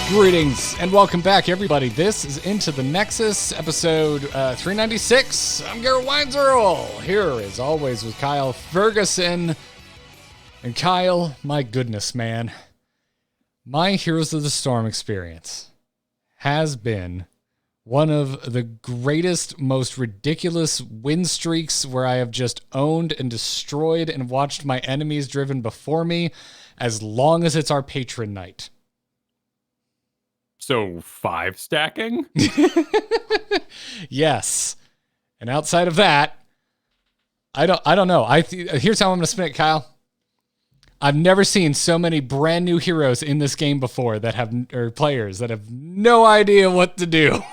Greetings and welcome back, everybody. This is Into the Nexus, episode 396. I'm Garrett Weinzierl, here as always with Kyle Fergusson. And Kyle, my goodness, man, my Heroes of the Storm experience has been one of the greatest, most ridiculous win streaks where I have just owned and destroyed and watched my enemies driven before me as long as it's our patron night. So 5 stacking? Yes. And outside of that, I don't know. Here's how I'm going to spin it, Kyle. I've never seen so many brand new heroes in this game before or players that have no idea what to do.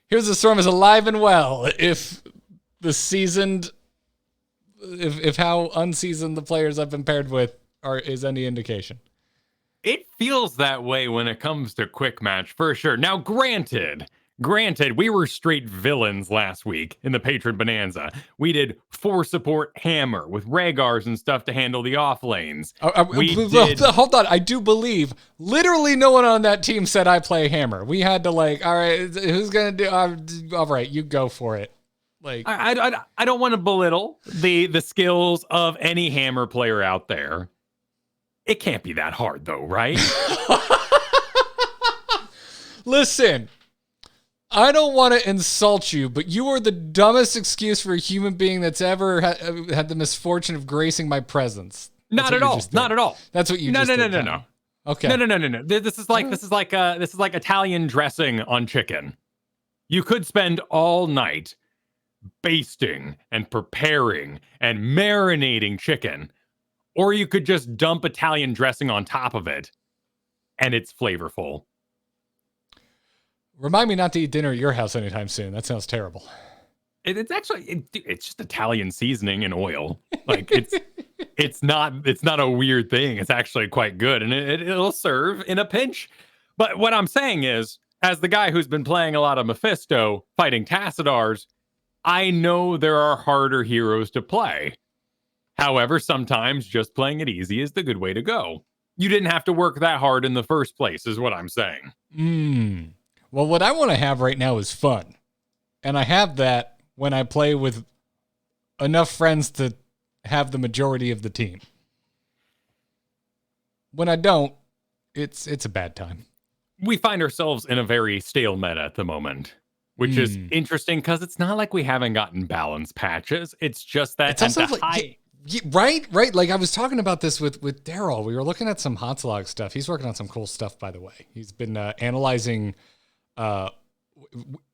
Here's the Storm is alive and well. If how unseasoned the players I've been paired with is any indication. It feels that way when it comes to quick match, for sure. Now, granted, we were straight villains last week in the Patron Bonanza. We did 4 support Hammer with Rhaegars and stuff to handle the off lanes. Hold on. I do believe literally no one on that team said I play Hammer. We had to all right, who's going to do? All right, you go for it. I don't want to belittle the skills of any Hammer player out there. It can't be that hard, though, right? Listen, I don't want to insult you, but you are the dumbest excuse for a human being that's ever had the misfortune of gracing my presence. Not at all. Not at all. That's what you just did. No. Okay. No. This is like Italian dressing on chicken. You could spend all night basting and preparing and marinating chicken. Or you could just dump Italian dressing on top of it, and it's flavorful. Remind me not to eat dinner at your house anytime soon. That sounds terrible. It's actually it's just Italian seasoning and oil. Like it's not a weird thing. It's actually quite good, and it'll serve in a pinch. But what I'm saying is, as the guy who's been playing a lot of Mephisto fighting Tassadars, I know there are harder heroes to play. However, sometimes just playing it easy is the good way to go. You didn't have to work that hard in the first place, is what I'm saying. Well, what I want to have right now is fun. And I have that when I play with enough friends to have the majority of the team. When I don't, it's a bad time. We find ourselves in a very stale meta at the moment, which is interesting because it's not like we haven't gotten balance patches. It's just that Right. Like I was talking about this with Daryl. We were looking at some Hotslog stuff. He's working on some cool stuff, by the way. He's been analyzing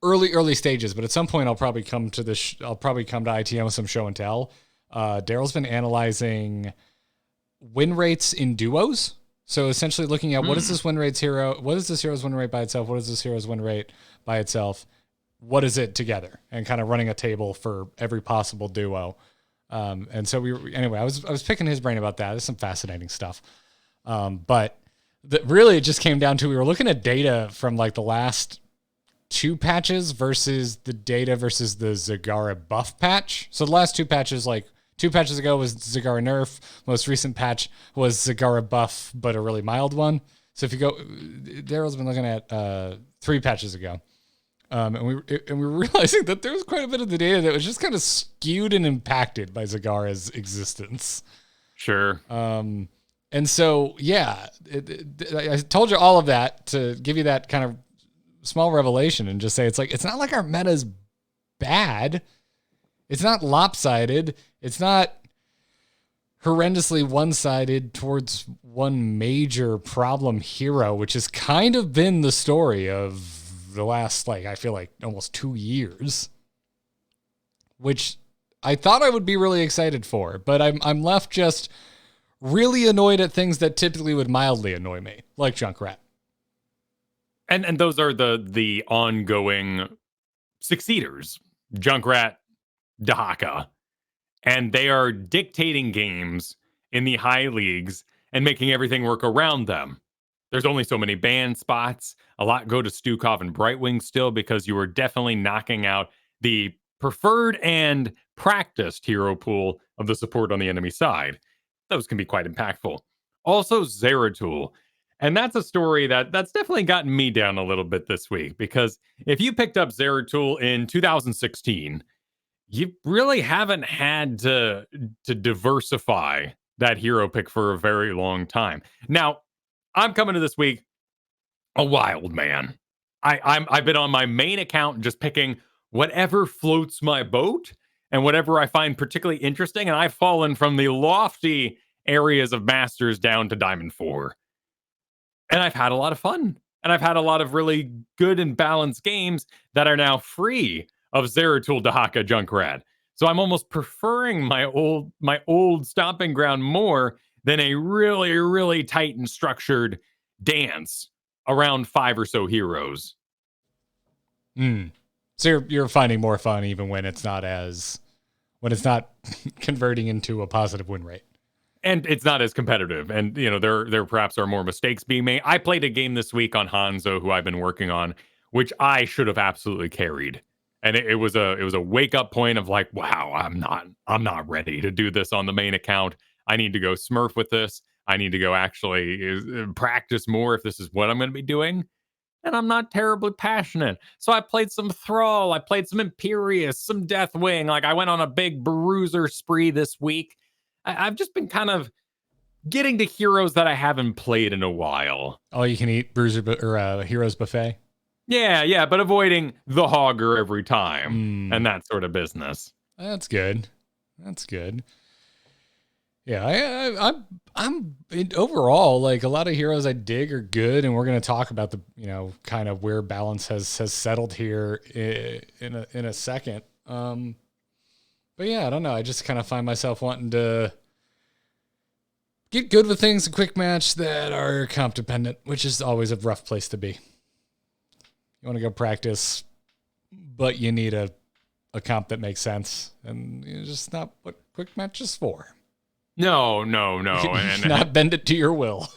early stages, but at some point I'll probably come to ITM with some show and tell. Daryl's been analyzing win rates in duos. So essentially looking at what is this hero's win rate by itself? What is this hero's win rate by itself? What is it together? And kind of running a table for every possible duo. And so I was picking his brain about that. There's some fascinating stuff. But really it just came down to, we were looking at data from like the last 2 patches versus the data versus the Zagara buff patch. So the last 2 patches, like 2 patches ago was Zagara nerf. Most recent patch was Zagara buff, but a really mild one. So if you go, Daryl's been looking at 3 patches ago. And we were realizing that there was quite a bit of the data that was just kind of skewed and impacted by Zagara's existence. Sure. And so, yeah, I told you all of that to give you that kind of small revelation and just say, it's not like our meta is bad. It's not lopsided. It's not horrendously one-sided towards one major problem hero, which has kind of been the story of the last, I feel like almost 2 years, which I thought I would be really excited for, but I'm left just really annoyed at things that typically would mildly annoy me, like Junkrat. And those are the ongoing succeeders, Junkrat, Dahaka, and they are dictating games in the high leagues and making everything work around them. There's only so many ban spots. A lot go to Stukov and Brightwing still, because you are definitely knocking out the preferred and practiced hero pool of the support on the enemy side. Those can be quite impactful. Also, Zeratul. And that's a story that's definitely gotten me down a little bit this week, because if you picked up Zeratul in 2016, you really haven't had to diversify that hero pick for a very long time. Now, I'm coming to this week a wild man. I've been on my main account just picking whatever floats my boat and whatever I find particularly interesting, and I've fallen from the lofty areas of Masters down to Diamond 4. And I've had a lot of fun. And I've had a lot of really good and balanced games that are now free of Zeratul, Dahaka, Junkrat. So I'm almost preferring my old stomping ground more than a really, really tight and structured dance around 5 or so heroes. So you're finding more fun even when it's not converting into a positive win rate. And it's not as competitive. And, there perhaps are more mistakes being made. I played a game this week on Hanzo, who I've been working on, which I should have absolutely carried. And it was a wake up point of like, wow, I'm not ready to do this on the main account. I need to go Smurf with this. I need to go actually practice more if this is what I'm going to be doing. And I'm not terribly passionate. So I played some Thrall. I played some Imperious, some Deathwing. Like, I went on a big bruiser spree this week. I've just been kind of getting to heroes that I haven't played in a while. All you can eat bruiser or heroes buffet. Yeah, but avoiding the hogger every time and that sort of business. That's good. Yeah, I'm overall, like, a lot of heroes I dig are good, and we're going to talk about the kind of where balance has settled here in a second. But yeah, I don't know. I just kind of find myself wanting to get good with things in quick match that are comp dependent, which is always a rough place to be. You want to go practice, but you need a comp that makes sense, and it's just not what quick match is for. No. And not bend it to your will.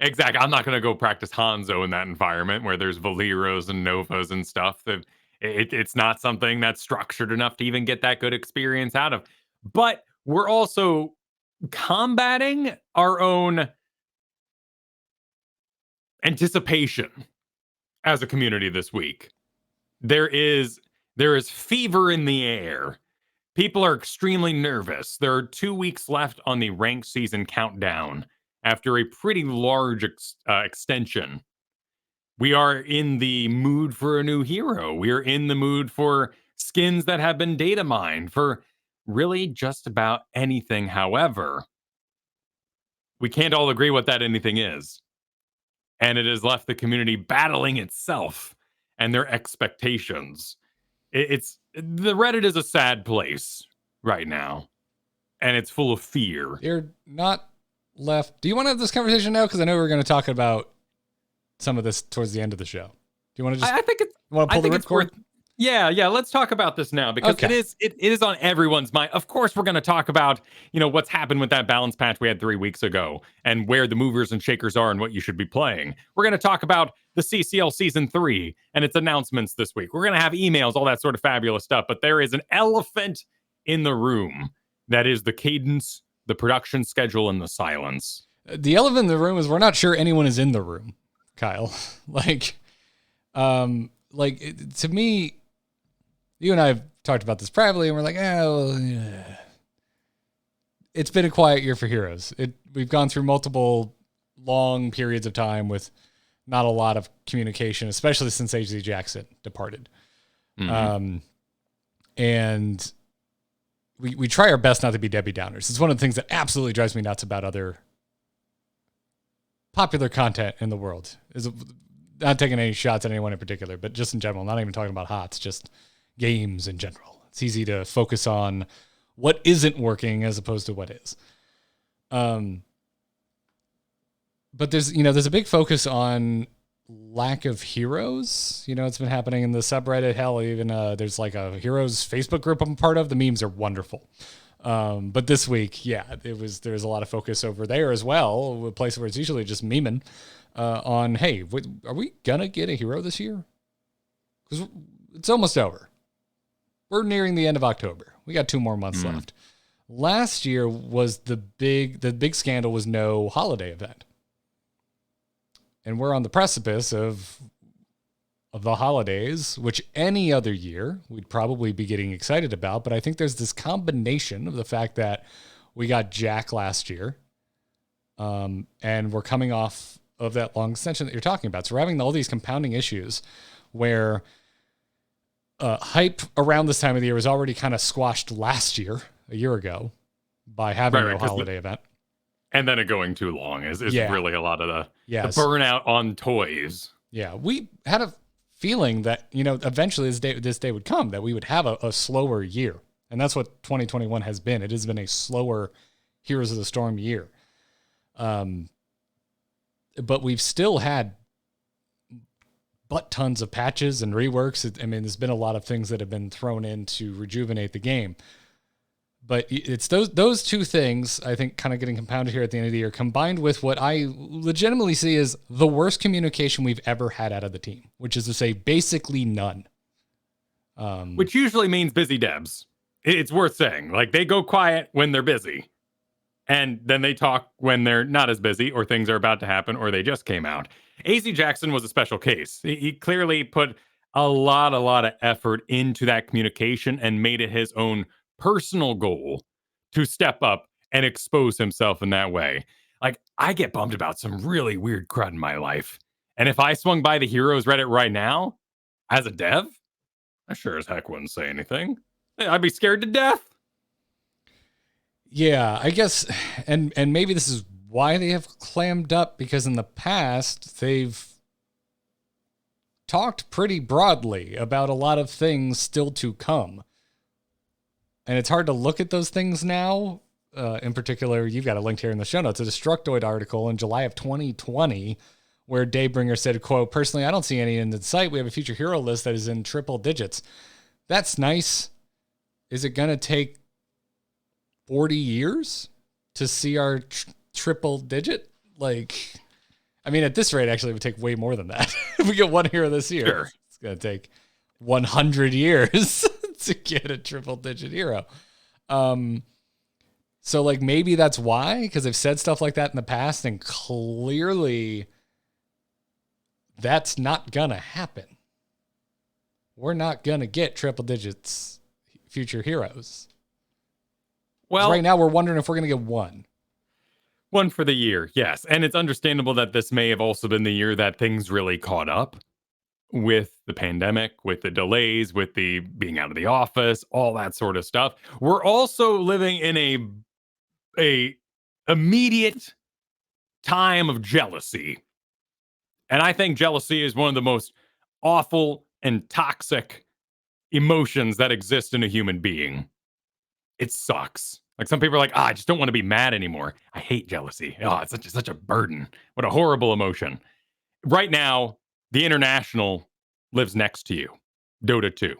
Exactly. I'm not going to go practice Hanzo in that environment where there's Valeros and Novas and stuff. It's not something that's structured enough to even get that good experience out of. But we're also combating our own anticipation as a community this week. There is fever in the air. People are extremely nervous. There are 2 weeks left on the ranked season countdown after a pretty large extension. We are in the mood for a new hero. We are in the mood for skins that have been data mined, for really just about anything. However, we can't all agree what that anything is. And it has left the community battling itself and their expectations. The Reddit is a sad place right now, and it's full of fear. You're not left. Do you want to have this conversation now? Because I know we're going to talk about some of this towards the end of the show. Do you want to just? I think it's. Want to pull the ripcord? Yeah. Let's talk about this now, because it is on everyone's mind. Of course, we're going to talk about what's happened with that balance patch we had 3 weeks ago, and where the movers and shakers are, and what you should be playing. We're going to talk about the CCL Season 3 and its announcements this week. We're going to have emails, all that sort of fabulous stuff. But there is an elephant in the room that is the cadence, the production schedule, and the silence. The elephant in the room is we're not sure anyone is in the room, Kyle. To me, you and I have talked about this privately, and we're like, it's been a quiet year for heroes. We've gone through multiple long periods of time with not a lot of communication, especially since HZ Jackson departed. And we try our best not to be Debbie Downers. It's one of the things that absolutely drives me nuts about other popular content in the world. Is not taking any shots at anyone in particular, but just in general, not even talking about HOTS, just games in general. It's easy to focus on what isn't working as opposed to what is. But there's a big focus on lack of heroes. It's been happening in the subreddit. Hell, even there's like a heroes Facebook group I'm part of. The memes are wonderful. But this week, there was a lot of focus over there as well, a place where it's usually just memeing on, hey, are we gonna get a hero this year? Because it's almost over. We're nearing the end of October. We got 2 more months left. Last year was the big scandal was no holiday event. and we're on the precipice of the holidays, which any other year we'd probably be getting excited about. But I think there's this combination of the fact that we got Jack last year, and we're coming off of that long extension that you're talking about. So we're having all these compounding issues where hype around this time of the year was already kind of squashed last year, a year ago, by having no holiday event. And then it going too long is really a lot of the burnout on toys. Yeah, we had a feeling that, eventually this day would come, that we would have a slower year. And that's what 2021 has been. It has been a slower Heroes of the Storm year. But we've still had tons of patches and reworks. There's been a lot of things that have been thrown in to rejuvenate the game. But it's those two things, I think, kind of getting compounded here at the end of the year, combined with what I legitimately see as the worst communication we've ever had out of the team, which is to say basically none. Which usually means busy devs. It's worth saying. Like, they go quiet when they're busy. And then they talk when they're not as busy, or things are about to happen, or they just came out. AZ Jackson was a special case. He clearly put a lot of effort into that communication and made it his own personal goal to step up and expose himself in that way. Like, I get bummed about some really weird crud in my life. And if I swung by the Heroes Reddit right now, as a dev, I sure as heck wouldn't say anything. I'd be scared to death. Yeah, I guess, and maybe this is why they have clammed up, because in the past they've talked pretty broadly about a lot of things still to come. And it's hard to look at those things now. In particular, you've got a link here in the show notes, a Destructoid article in July of 2020, where Daybringer said, quote, "Personally, I don't see any in the site. We have a future hero list that is in triple digits." That's nice. Is it going to take 40 years to see our triple digit? At this rate, actually, it would take way more than that. If we get one hero this year, sure, it's going to take 100 years to get a triple digit hero. So maybe that's why, because they've said stuff like that in the past, and clearly that's not going to happen. We're not going to get triple digits future heroes. Well, right now we're wondering if we're going to get one. One for the year, yes. And it's understandable that this may have also been the year that things really caught up with the pandemic, with the delays, with the being out of the office, all that sort of stuff. We're also living in a immediate time of jealousy. And I think jealousy is one of the most awful and toxic emotions that exist in a human being. It sucks. Like, some people are like, I just don't want to be mad anymore. I hate jealousy. Oh, it's such a burden. What a horrible emotion. Right now, the International lives next to you, Dota 2.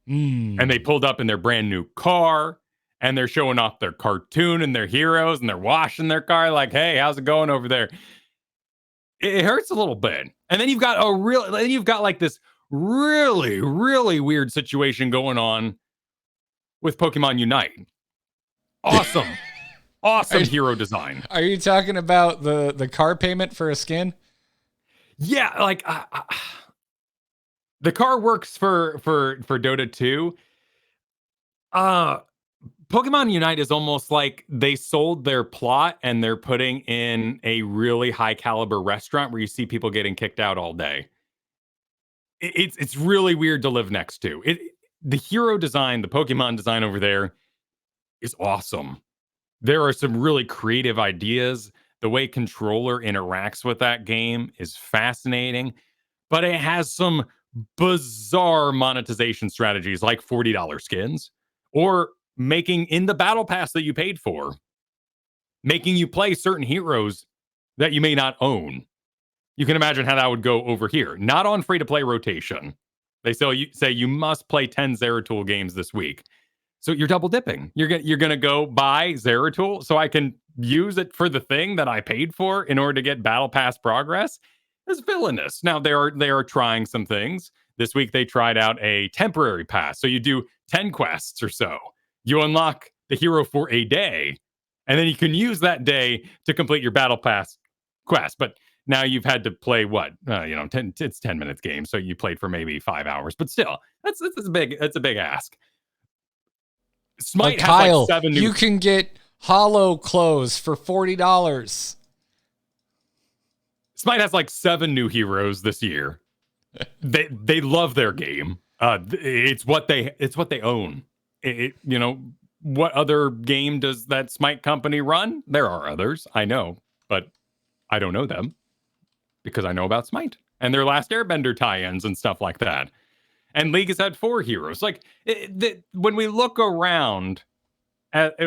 And they pulled up in their brand new car, and they're showing off their cartoon and their heroes, and they're washing their car like, hey, how's it going over there? It hurts a little bit. And then you've got like this really, really weird situation going on with Pokemon Unite. Awesome. Awesome hero design. Are you talking about the car payment for a skin? Yeah, like the car works for Dota 2. Pokemon Unite is almost like they sold their plot and they're putting in a really high caliber restaurant where you see people getting kicked out all day. It's really weird to live next to. The hero design, the Pokemon design over there is awesome. There are some really creative ideas. The way controller interacts with that game is fascinating, but it has some bizarre monetization strategies like $40 skins, or making in the battle pass that you paid for, making you play certain heroes that you may not own. You can imagine how that would go over here. Not on free-to-play rotation. They say you must play 10 Zeratul games this week. So you're double dipping. You're going to go buy Zeratul so I can use it for the thing that I paid for in order to get battle pass progress. It's villainous. Now they are trying some things. This week they tried out a temporary pass. So you do 10 quests or so. You unlock the hero for a day, and then you can use that day to complete your battle pass quest. But Now you've had to play what? 10 minutes game, so you played for maybe 5 hours, but still, that's a big ask. Smite has like Kyle, 7 new. You can get hollow clothes for $40. Smite has like 7 new heroes this year. They love their game. It's what they own. What other game does that Smite company run? There are others, I know, but I don't know them because I know about Smite and their Last Airbender tie-ins and stuff like that. And League has had 4 heroes. Like when we look around,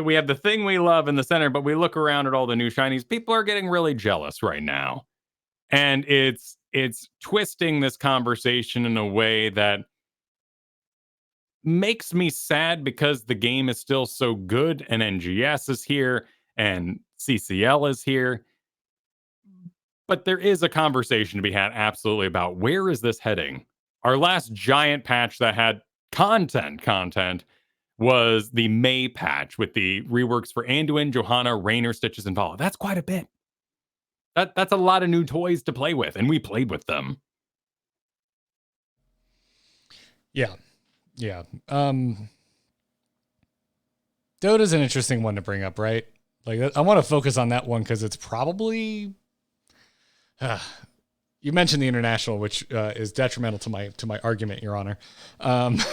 we have the thing we love in the center, but we look around at all the new shinies. People are getting really jealous right now, and it's twisting this conversation in a way that makes me sad because the game is still so good, and NGS is here, and CCL is here. But there is a conversation to be had absolutely about where is this heading? Our last giant patch that had content was the May patch with the reworks for Anduin, Johanna, Raynor, Stitches, and Vala. That's quite a bit. That's a lot of new toys to play with, and we played with them. Yeah. Dota's an interesting one to bring up, right? Like, I want to focus on that one because it's probably you mentioned the international, which is detrimental to my argument, Your Honor. But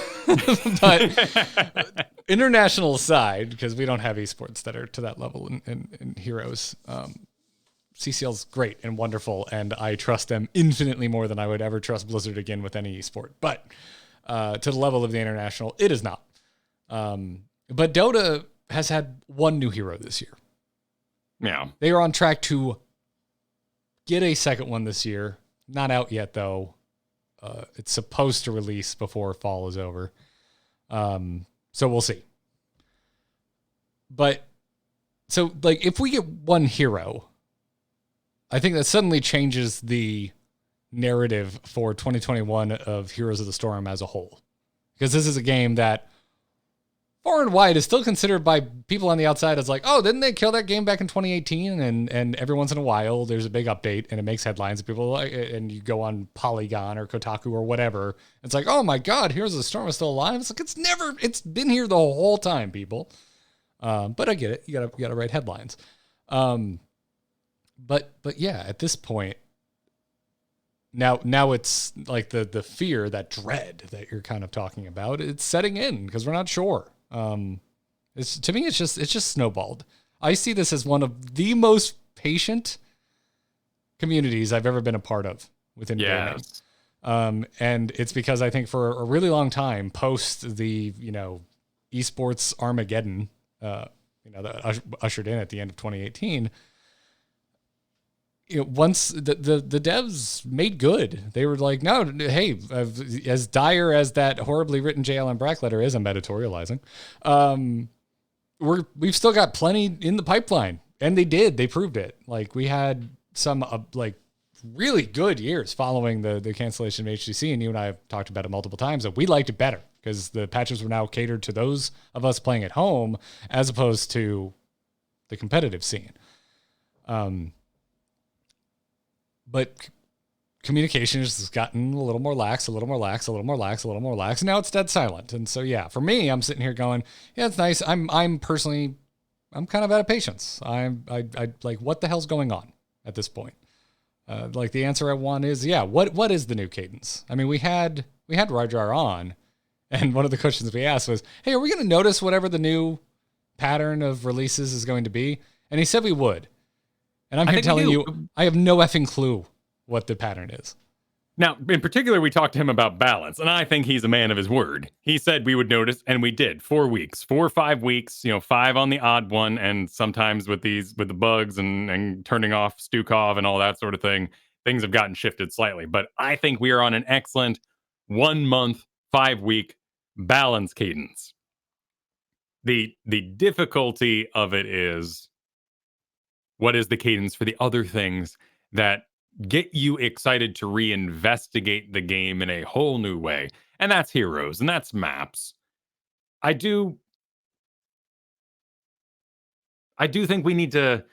international aside, because we don't have esports that are to that level in heroes. CCL's great and wonderful, and I trust them infinitely more than I would ever trust Blizzard again with any esport. But to the level of the international, it is not. But Dota has had 1 new hero this year. Yeah. They are on track to get a second one this year. Not out yet, though. It's supposed to release before fall is over. So we'll see. But, so, like, if we get 1 hero, I think that suddenly changes the narrative for 2021 of Heroes of the Storm as a whole. Because this is a game that far and wide is still considered by people on the outside as like, oh, didn't they kill that game back in 2018? And every once in a while there's a big update and it makes headlines and people like, and you go on Polygon or Kotaku or whatever. It's like, oh my God, Heroes of the Storm is still alive. It's like, it's been here the whole time, people. But I get it. You gotta write headlines. But yeah, at this point, now it's like the fear, that dread that you're kind of talking about, it's setting in because we're not sure. To me, it's just snowballed. I see this as one of the most patient communities I've ever been a part of within gaming. And it's because I think for a really long time, post the esports Armageddon, that ushered in at the end of 2018. Once the devs made good, they were like, no, hey, as dire as that horribly written JLM Brack letter is, I'm editorializing. We've still got plenty in the pipeline, and they proved it. Like, we had some really good years following the cancellation of HTC, and you and I have talked about it multiple times, that we liked it better because the patches were now catered to those of us playing at home as opposed to the competitive scene. But communication has gotten a little more lax. Now it's dead silent. And so, yeah, for me, I'm sitting here going, yeah, it's nice. I'm personally kind of out of patience. I like, what the hell's going on at this point? Like, the answer I want is, yeah, what is the new cadence? I mean, we had Rajar on, and one of the questions we asked was, hey, are we going to notice whatever the new pattern of releases is going to be? And he said we would. And I'm here telling you, I have no effing clue what the pattern is. Now, in particular, we talked to him about balance, and I think he's a man of his word. He said we would notice, and we did. 4 weeks, 4 or 5 weeks, 5 on the odd one, and sometimes with the bugs and turning off Stukov and all that sort of thing, things have gotten shifted slightly. But I think we are on an excellent 1 month, 5 week balance cadence. The difficulty of it is, what is the cadence for the other things that get you excited to reinvestigate the game in a whole new way? And that's heroes, and that's maps. I do think we need to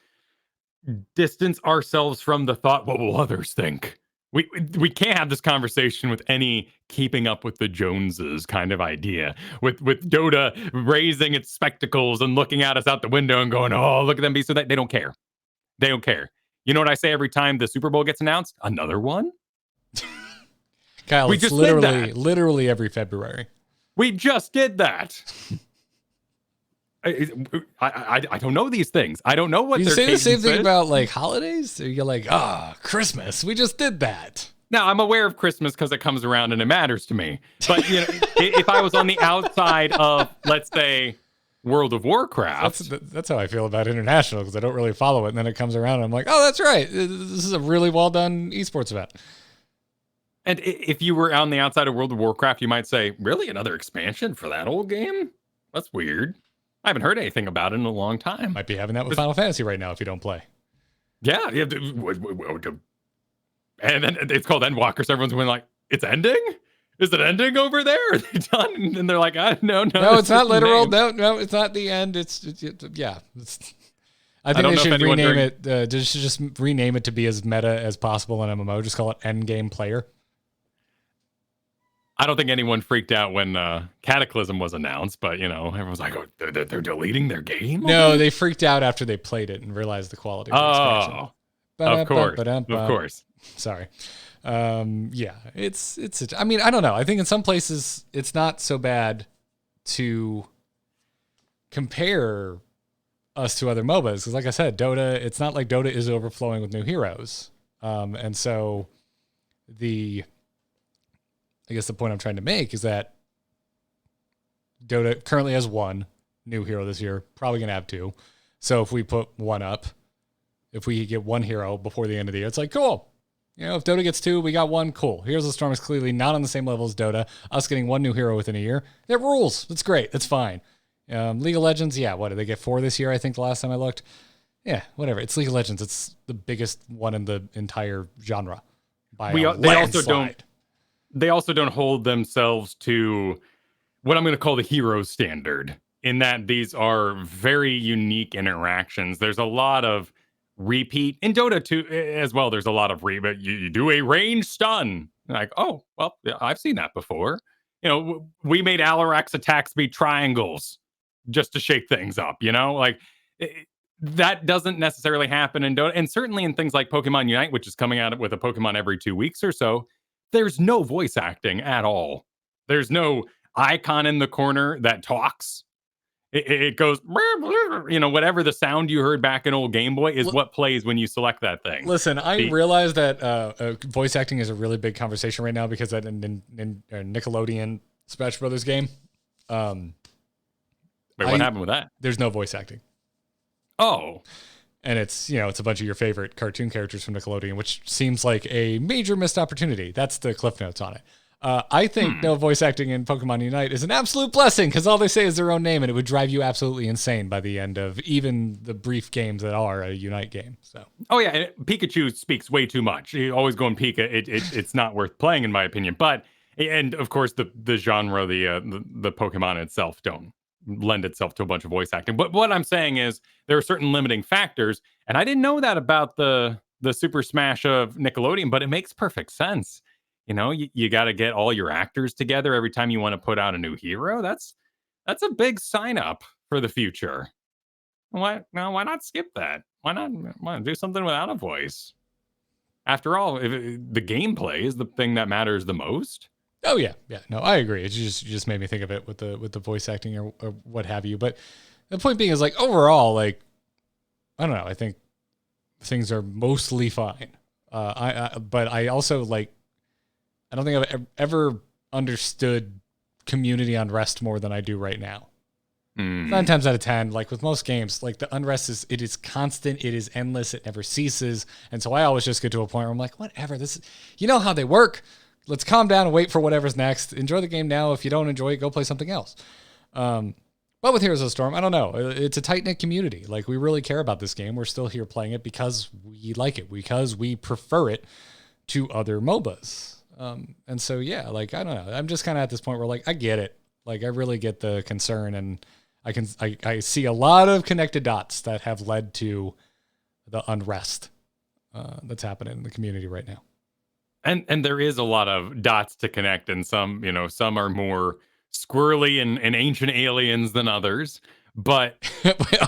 distance ourselves from the thought, what will others think? We can't have this conversation with any keeping up with the Joneses kind of idea. With Dota raising its spectacles and looking at us out the window and going, oh, look at them be so that they don't care. They don't care. You know what I say every time the Super Bowl gets announced? Another one? Kyle, it's literally every February. We just did that. I don't know these things. I don't know what you say the same thing about like holidays. You're like, Christmas. We just did that. Now I'm aware of Christmas because it comes around and it matters to me. But if I was on the outside of, let's say, World of Warcraft, that's how I feel about international because I don't really follow it, and then it comes around and I'm like, oh, that's right. This is a really well done esports event. And if you were on the outside of World of Warcraft, you might say, really, another expansion for that old game? That's weird. I haven't heard anything about it in a long time. Might be having that with Final Fantasy right now if you don't play. Yeah. And then it's called Endwalker, so everyone's going like, it's ending? Is it ending over there? Are they done? And they're like, no. No, it's not literal. No, it's not the end. Yeah. I think they should rename it. Just rename it to be as meta as possible in MMO. Just call it Endgame Player. I don't think anyone freaked out when Cataclysm was announced, but everyone's like, "Oh, they're deleting their game." No, they freaked out after they played it and realized the quality. Of course. Sorry. Yeah, it's. I mean, I don't know. I think in some places it's not so bad to compare us to other MOBAs because, like I said, Dota. It's not like Dota is overflowing with new heroes, and so I guess the point I'm trying to make is that Dota currently has one new hero this year, probably going to have two. So if we put one up, if we get one hero before the end of the year, it's like, cool. If Dota gets two, we got one, cool. Heroes of the Storm is clearly not on the same level as Dota. Us getting one new hero within a year, that rules. That's great. That's fine. League of Legends, yeah, what, did they get 4 this year, I think, the last time I looked? Yeah, whatever. It's League of Legends. It's the biggest one in the entire genre. They also don't hold themselves to what I'm going to call the hero standard, in that these are very unique interactions. There's a lot of repeat in Dota 2 as well. There's a lot of repeat. You do a range stun. Like, oh, well, yeah, I've seen that before. We made Alarak's attacks be triangles just to shake things up, that doesn't necessarily happen in Dota. And certainly in things like Pokemon Unite, which is coming out with a Pokemon every 2 weeks or so, there's no voice acting at all. There's no icon in the corner that talks. It goes, whatever the sound you heard back in old Game Boy is what plays when you select that thing. Listen, I realize that voice acting is a really big conversation right now because that in Nickelodeon Smash Brothers game. Wait, what happened with that? There's no voice acting. Oh. And it's, it's a bunch of your favorite cartoon characters from Nickelodeon, which seems like a major missed opportunity. That's the cliff notes on it. I think no voice acting in Pokemon Unite is an absolute blessing because all they say is their own name, and it would drive you absolutely insane by the end of even the brief games that are a Unite game. So, oh yeah, Pikachu speaks way too much. You always go in Pika. It's not worth playing in my opinion. But and of course the genre, the Pokemon itself don't lend itself to a bunch of voice acting. But what I'm saying is there are certain limiting factors, and I didn't know that about the Super Smash of Nickelodeon, but it makes perfect sense. You got to get all your actors together every time you want to put out a new hero. That's a big sign up for the future. Why not skip that? Why not do something without a voice? After all, the gameplay is the thing that matters the most. Oh yeah. No, I agree. It just made me think of it with the voice acting or what have you. But the point being is like overall, like I don't know. I think things are mostly fine. But I also like. I don't think I've ever understood community unrest more than I do right now. 9 times out of 10, like with most games, like the unrest is constant, it is endless, it never ceases. And so I always just get to a point where I'm like, whatever, this is, how they work. Let's calm down and wait for whatever's next. Enjoy the game now. If you don't enjoy it, go play something else. But with Heroes of the Storm, I don't know. It's a tight-knit community. Like, we really care about this game. We're still here playing it because we like it, because we prefer it to other MOBAs. And so, yeah, like, I don't know. I'm just kind of at this point where, like, I get it. Like, I really get the concern, and I see a lot of connected dots that have led to the unrest that's happening in the community right now. And there is a lot of dots to connect, and some are more squirrely and ancient aliens than others. But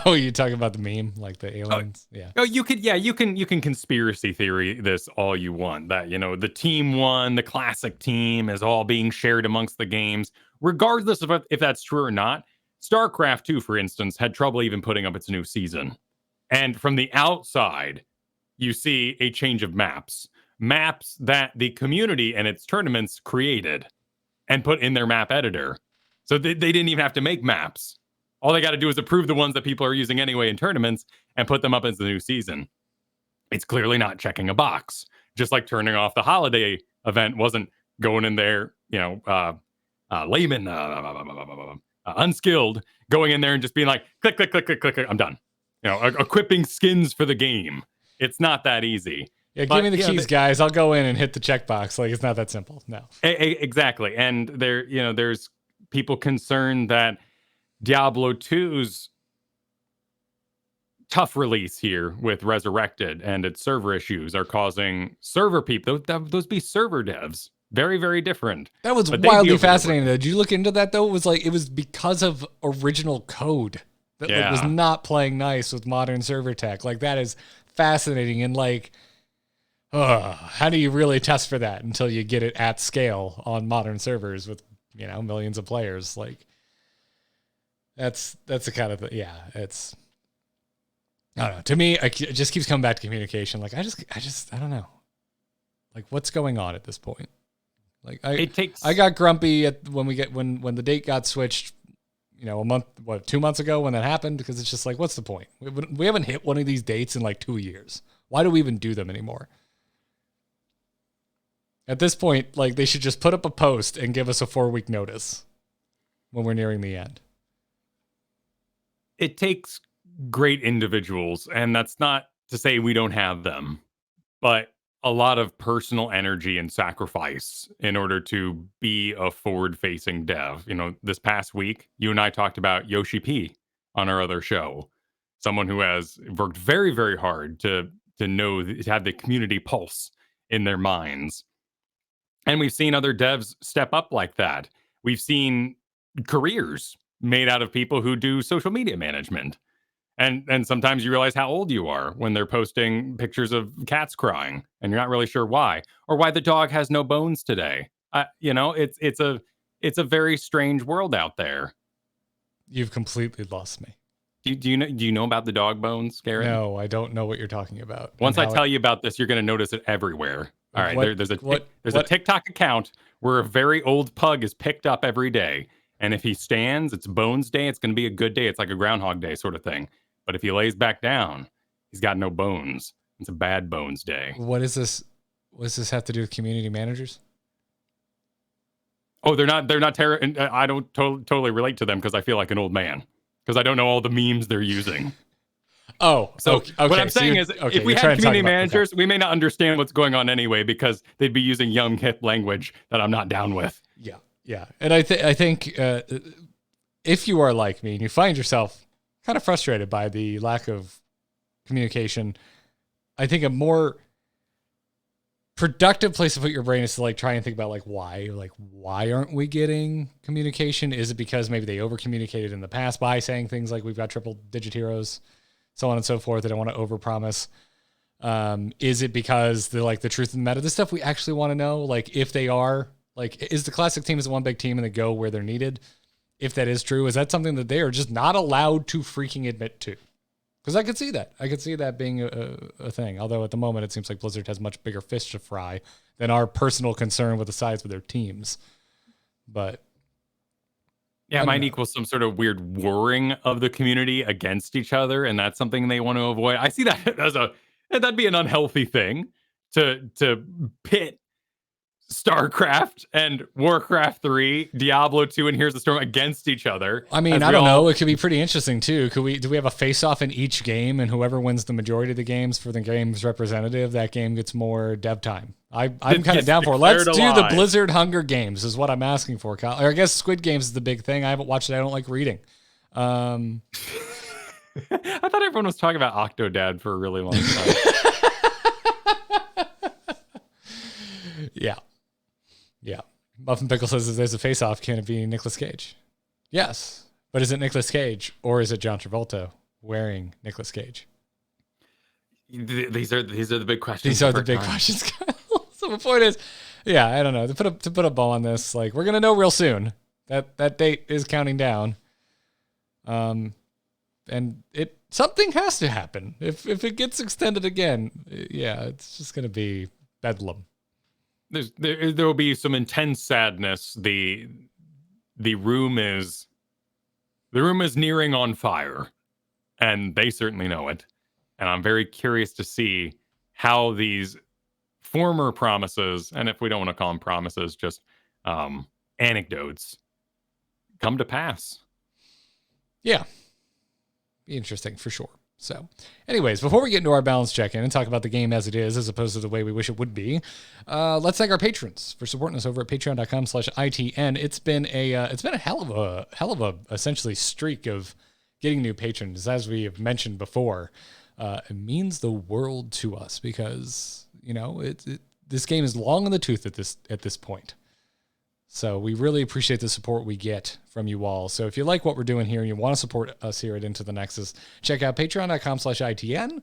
oh, you're talking about the meme, like the aliens? Yeah. Oh, you can conspiracy theory this all you want. That the team one, the classic team, is all being shared amongst the games, regardless of if that's true or not. StarCraft 2, for instance, had trouble even putting up its new season, and from the outside, you see a change of maps that the community and its tournaments created and put in their map editor. So they didn't even have to make maps. All they got to do is approve the ones that people are using anyway in tournaments and put them up as the new season. It's clearly not checking a box. Just like turning off the holiday event wasn't going in there, layman, unskilled, going in there and just being like, click, click, click, click, click, click, I'm done. Equipping skins for the game. It's not that easy. Yeah, give me the keys, guys. I'll go in and hit the checkbox. Like, it's not that simple. No. Exactly. And there's people concerned that Diablo 2's tough release here with Resurrected and its server issues are causing server people, those be server devs. Very, very different. That was wildly fascinating. Did you look into that, though? It was because of original code that was not playing nice with modern server tech. Like, that is fascinating. And how do you really test for that until you get it at scale on modern servers with, millions of players? Like, that's the kind of it's, I don't know. To me, it just keeps coming back to communication. Like, I don't know. Like, what's going on at this point? Like, I got grumpy when the date got switched, a month, 2 months ago when that happened, because it's just like, what's the point? We haven't hit one of these dates in like 2 years. Why do we even do them anymore? At this point, like, they should just put up a post and give us a 4-week notice when we're nearing the end. It takes great individuals, and that's not to say we don't have them, but a lot of personal energy and sacrifice in order to be a forward-facing dev. This past week, you and I talked about Yoshi P on our other show, someone who has worked very, very hard to have the community pulse in their minds. And we've seen other devs step up like that. We've seen careers made out of people who do social media management. And sometimes you realize how old you are when they're posting pictures of cats crying and you're not really sure why, or why the dog has no bones today. It's a very strange world out there. You've completely lost me. Do you know about the dog bones, Garrett? No, I don't know what you're talking about. Once I tell you about this, you're going to notice it everywhere. All right, there's a TikTok account where a very old pug is picked up every day. And if he stands, it's Bones Day. It's going to be a good day. It's like a Groundhog Day sort of thing. But if he lays back down, he's got no bones. It's a bad Bones Day. What is this? What does this have to do with community managers? Oh, they're not. I don't totally relate to them because I feel like an old man because I don't know all the memes they're using. Oh, so okay. What I'm saying is, if we had community managers, we may not understand what's going on anyway because they'd be using young hip language that I'm not down with. Yeah, and I think if you are like me and you find yourself kind of frustrated by the lack of communication, I think a more productive place to put your brain is to try and think about why aren't we getting communication? Is it because maybe they over communicated in the past by saying things like we've got triple digit heroes, so on and so forth? They don't want to overpromise. Is it because the truth of the matter, the stuff we actually want to know, if they are is the classic team is one big team and they go where they're needed? If that is true, is that something that they are just not allowed to freaking admit to? Because I could see that. I could see that being a thing. Although at the moment it seems like Blizzard has much bigger fish to fry than our personal concern with the size of their teams. But yeah, it might equal some sort of weird warring of the community against each other, and that's something they want to avoid. I see that as that'd be an unhealthy thing to pit StarCraft and Warcraft 3, Diablo 2, and Here's the Storm against each other. I mean, I don't know. It could be pretty interesting too. Do we have a face-off in each game, and whoever wins the majority of the games for the game's representative, that game gets more dev time? I'm kind of down for it. Let's do the Blizzard Hunger Games is what I'm asking for, Kyle. Or I guess Squid Games is the big thing. I haven't watched it. I don't like reading. I thought everyone was talking about Octodad for a really long time. Yeah. Muffin Pickle says if there's a face-off, can it be Nicolas Cage? Yes. But is it Nicolas Cage or is it John Travolta wearing Nicolas Cage? These are the big questions. These are the big questions, Kyle. So the point is, yeah, I don't know. To put a bow on this, like, we're gonna know real soon. That date is counting down. And something has to happen. If it gets extended again, yeah, it's just gonna be bedlam. There will be some intense sadness. The room is nearing on fire, and they certainly know it. And I'm very curious to see how these former promises, and if we don't want to call them promises, just anecdotes, come to pass. Yeah. Be interesting for sure. So, anyways, before we get into our balance check-in and talk about the game as it is, as opposed to the way we wish it would be, let's thank our patrons for supporting us over at patreon.com/ITN. It's been a hell of a essentially streak of getting new patrons. As we have mentioned before, it means the world to us because, you know, this game is long in the tooth at this point. So we really appreciate the support we get from you all. So if you like what we're doing here and you want to support us here at Into the Nexus, check out patreon.com/ITN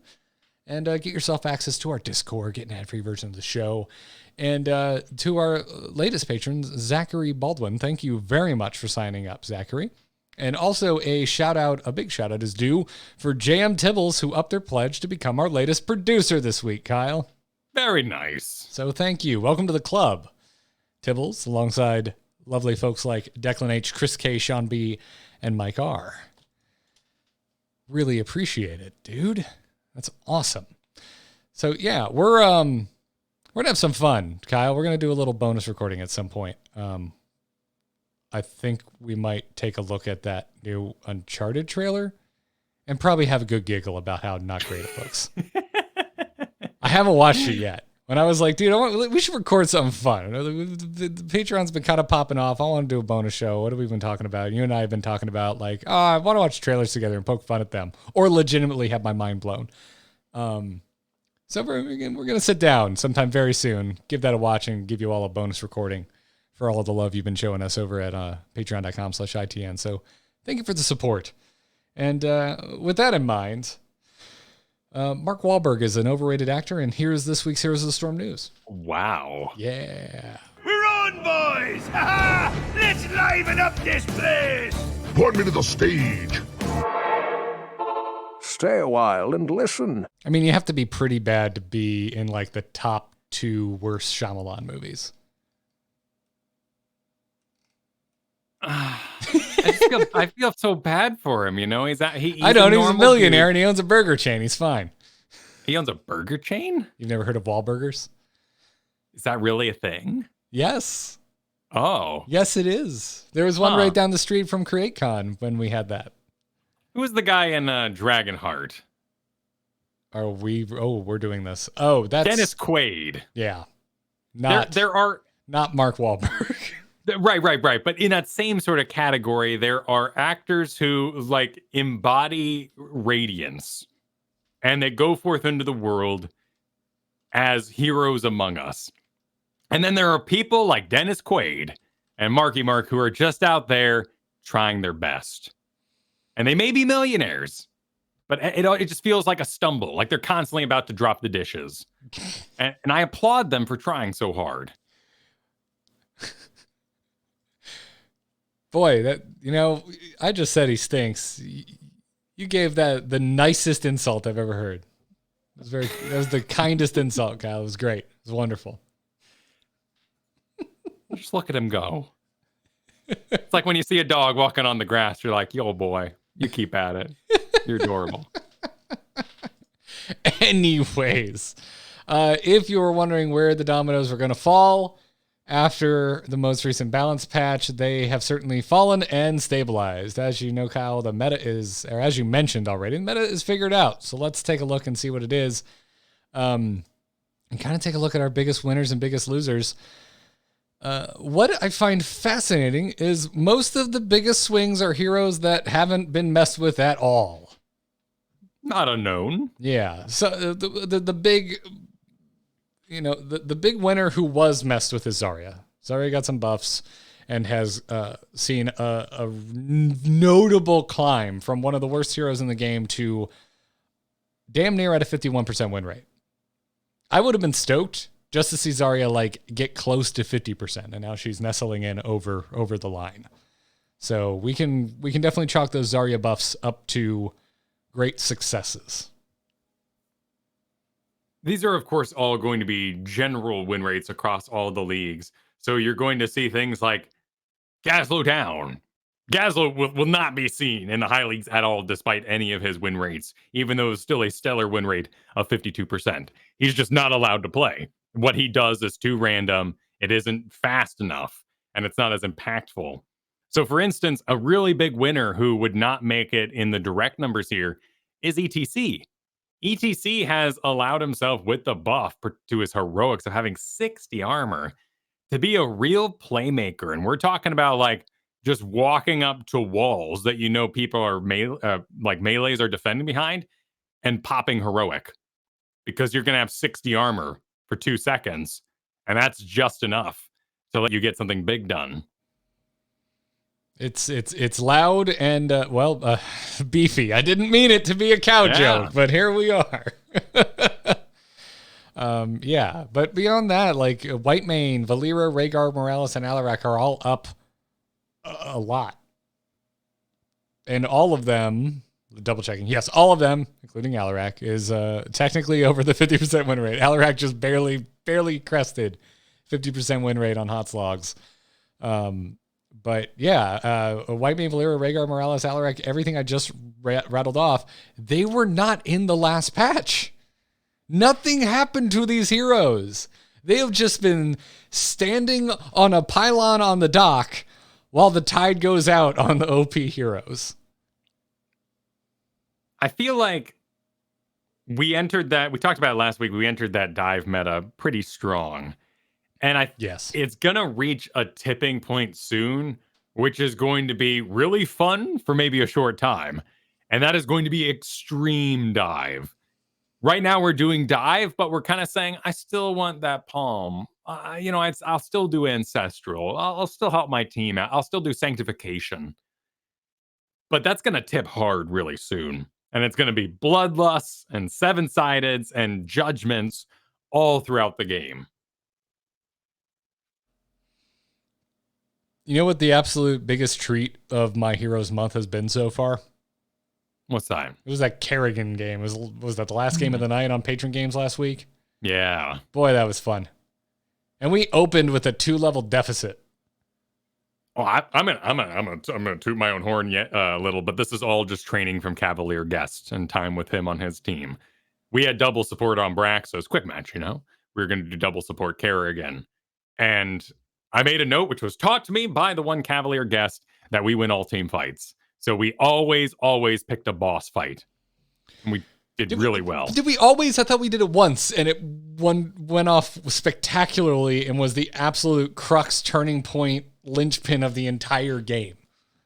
and get yourself access to our Discord, get an ad-free version of the show. And to our latest patrons, Zachary Baldwin, thank you very much for signing up, Zachary. And also a big shout out is due for JM Tibbles, who upped their pledge to become our latest producer this week, Kyle. Very nice. So thank you. Welcome to the club, Tibbles, alongside lovely folks like Declan H, Chris K, Sean B, and Mike R. Really appreciate it, dude. That's awesome. So yeah, we're gonna have some fun, Kyle. We're gonna do a little bonus recording at some point. I think we might take a look at that new Uncharted trailer and probably have a good giggle about how not great it looks. I haven't watched it yet. When I was like, dude, we should record something fun. The Patreon's been kind of popping off. I want to do a bonus show. What have we been talking about? You and I have been talking about, like, I want to watch trailers together and poke fun at them, or legitimately have my mind blown. So we're going to sit down sometime very soon, give that a watch, and give you all a bonus recording for all of the love you've been showing us over at patreon.com/ITN. So thank you for the support. And with that in mind, Mark Wahlberg is an overrated actor, and here's this week's Heroes of the Storm news. Wow. Yeah. We're on, boys! Ha-ha! Let's liven up this place! Point me to the stage. Stay a while and listen. I mean, you have to be pretty bad to be in, like, the top 2 worst Shyamalan movies. I feel so bad for him, you know. He's a millionaire dude. and he owns a burger chain. He's fine. He owns a burger chain? You've never heard of Wahlburgers? Is that really a thing? Yes. Oh. Yes, it is. There was one right down the street from CreateCon when we had that. Who was the guy in Dragonheart? We're doing this. Oh, that's Dennis Quaid. Yeah. There are not Mark Wahlberg. Right. But in that same sort of category, there are actors who, like, embody radiance and they go forth into the world as heroes among us. And then there are people like Dennis Quaid and Marky Mark who are just out there trying their best. And they may be millionaires, but it just feels like a stumble, like they're constantly about to drop the dishes. And I applaud them for trying so hard. Boy, I just said he stinks. You gave that the nicest insult I've ever heard. That was the kindest insult, Kyle. It was great. It was wonderful. Just look at him go. It's like when you see a dog walking on the grass, you're like, yo, boy, you keep at it. You're adorable. Anyways, if you were wondering where the dominoes were going to fall after the most recent balance patch, they have certainly fallen and stabilized. As you know, Kyle, the meta is, or as you mentioned already, the meta is figured out. So let's take a look and see what it is. And kind of take a look at our biggest winners and biggest losers. What I find fascinating is most of the biggest swings are heroes that haven't been messed with at all. Not unknown. Yeah. So the big, the big winner who was messed with is Zarya. Zarya got some buffs and has seen a notable climb from one of the worst heroes in the game to damn near at a 51% win rate. I would have been stoked just to see Zarya get close to 50%, and now she's nestling in over the line. So we can definitely chalk those Zarya buffs up to great successes. These are, of course, all going to be general win rates across all the leagues. So you're going to see things like Gazlo down. Gazlo will not be seen in the high leagues at all, despite any of his win rates, even though it's still a stellar win rate of 52%. He's just not allowed to play. What he does is too random. It isn't fast enough, and it's not as impactful. So, for instance, a really big winner who would not make it in the direct numbers here is ETC. ETC has allowed himself, with the buff to his heroics of having 60 armor, to be a real playmaker. And we're talking about just walking up to walls that people are melees are defending behind and popping heroic, because you're going to have 60 armor for 2 seconds, and that's just enough to let you get something big done. It's loud and beefy. I didn't mean it to be a cow joke, but here we are. But beyond that, Whitemane, Valeera, Rhaegar, Morales, and Alarak are all up a lot. And all of them, double checking, yes, all of them, including Alarak, is technically over the 50% win rate. Alarak just barely crested 50% win rate on Hot Slogs. But yeah, Whitemane, Valeera, Rhaegar, Morales, Alarak, everything I just rattled off, they were not in the last patch. Nothing happened to these heroes. They have just been standing on a pylon on the dock while the tide goes out on the OP heroes. I feel like we talked about it last week, we entered that dive meta pretty strong. And it's going to reach a tipping point soon, which is going to be really fun for maybe a short time. And that is going to be extreme dive. Right now we're doing dive, but we're kind of saying, I still want that palm. I'll still do ancestral. I'll still help my team out. I'll still do sanctification. But that's going to tip hard really soon. And it's going to be bloodlusts and seven-sideds and judgments all throughout the game. You know what the absolute biggest treat of my Heroes Month has been so far? What's that? It was that Kerrigan game. Was that the last game of the night on Patron Games last week? Yeah. Boy, that was fun. And we opened with a 2-level deficit. Oh, I'm gonna toot my own horn yet a little, but this is all just training from Cavalier Guest and time with him on his team. We had double support on Braxos, quick match, We were gonna do double support Kerrigan. And I made a note, which was taught to me by the one Cavalier Guest, that we win all team fights. So we always picked a boss fight. And we did really well. Did we always? I thought we did it once, and it went off spectacularly and was the absolute crux, turning point, linchpin of the entire game.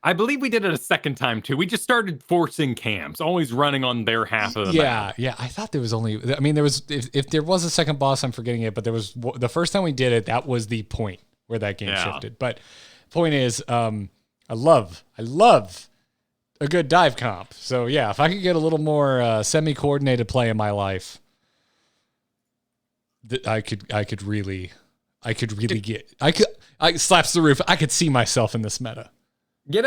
I believe we did it a second time, too. We just started forcing camps, always running on their half of the map. Yeah. I thought there was there was, if there was a second boss, I'm forgetting it, but there was, the first time we did it, that was the point where that game shifted. But point is, I love a good dive comp. So yeah, if I could get a little more semi-coordinated play in my life, I could really slaps the roof. I could see myself in this meta. Get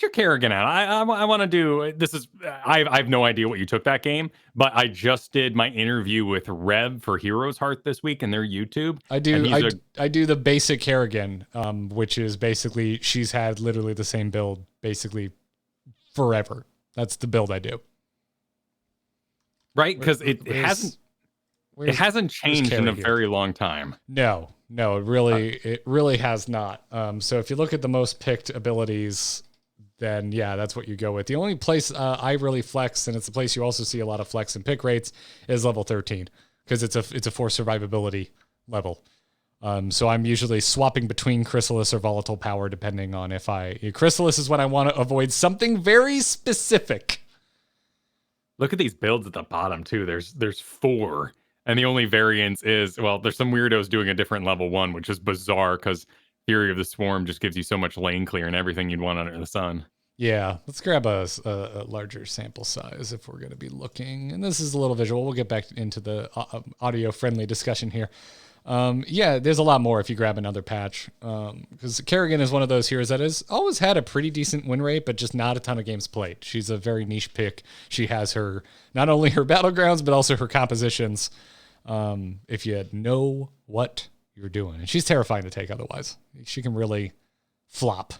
your Kerrigan out. I want to do this. I have no idea what you took that game, but I just did my interview with Rev for Heroes Heart this week in their YouTube. I do the basic Kerrigan, which is basically she's had literally the same build basically forever. That's the build I do. Right, because it hasn't changed in a very long time. No, it really has not. So if you look at the most picked abilities, then yeah, that's what you go with. The only place I really flex, and it's the place you also see a lot of flex and pick rates, is level 13, because it's a force survivability level. So I'm usually swapping between Chrysalis or Volatile Power, depending on Chrysalis is when I want to avoid something very specific. Look at these builds at the bottom too. There's 4, and the only variance is, well, there's some weirdos doing a different level 1, which is bizarre because Theory of the Swarm just gives you so much lane clear and everything you'd want under the sun. Yeah, let's grab a larger sample size if we're going to be looking. And this is a little visual. We'll get back into the audio-friendly discussion here. Yeah, there's a lot more if you grab another patch. Because Kerrigan is one of those heroes that has always had a pretty decent win rate, but just not a ton of games played. She's a very niche pick. She has not only her battlegrounds, but also her compositions. If you know what you're doing. And she's terrifying to take otherwise. She can really flop.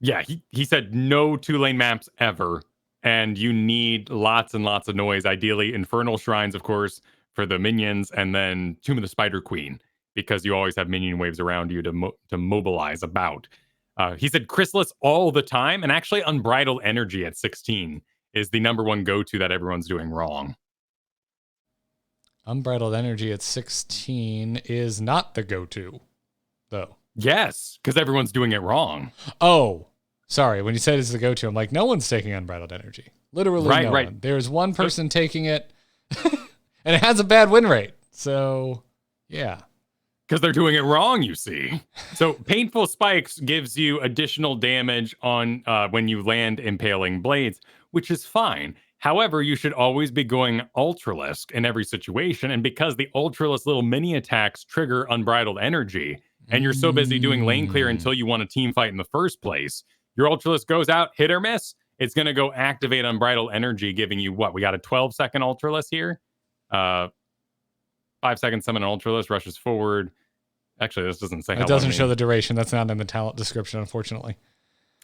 Yeah, he said no 2-lane maps ever, and you need lots and lots of noise. Ideally, Infernal Shrines, of course, for the minions, and then Tomb of the Spider Queen, because you always have minion waves around you to mobilize about. He said Chrysalis all the time, and actually Unbridled Energy at 16 is the number one go-to that everyone's doing wrong. Unbridled Energy at 16 is not the go-to, though. Yes, because everyone's doing it wrong. Oh, sorry. When you said it's the go-to, I'm like, no one's taking Unbridled Energy. Literally no one. There's one person taking it, and it has a bad win rate. So, yeah. Because they're doing it wrong, you see. So Painful Spikes gives you additional damage on when you land Impaling Blades, which is fine. However, you should always be going Ultralisk in every situation, and because the Ultralisk little mini attacks trigger Unbridled Energy, and you're so busy doing lane clear until you want a team fight in the first place, your Ultralisk goes out, hit or miss, it's going to go activate Unbridled Energy, giving you what? We got a 12-second Ultralisk here. 5-second summon Ultralisk, rushes forward. Actually, this doesn't say how long. It doesn't show the duration. That's not in the talent description, unfortunately.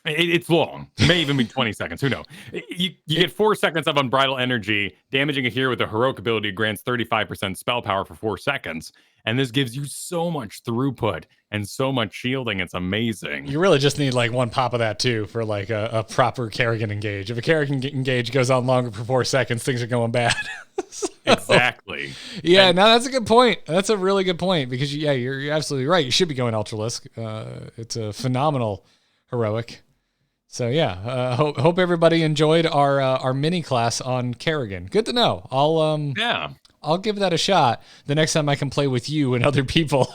It's long. It may even be 20 seconds. Who knows? You get 4 seconds of Unbridled Energy. Damaging a hero with a heroic ability grants 35% spell power for 4 seconds. And this gives you so much throughput and so much shielding. It's amazing. You really just need like one pop of that too for like a proper Kerrigan engage. If a Kerrigan engage goes on longer for 4 seconds, things are going bad. So, exactly. Yeah, no, that's a good point. That's a really good point because you're absolutely right. You should be going Ultralisk. It's a phenomenal heroic. So yeah, hope everybody enjoyed our mini class on Kerrigan. Good to know. I'll give that a shot the next time I can play with you and other people.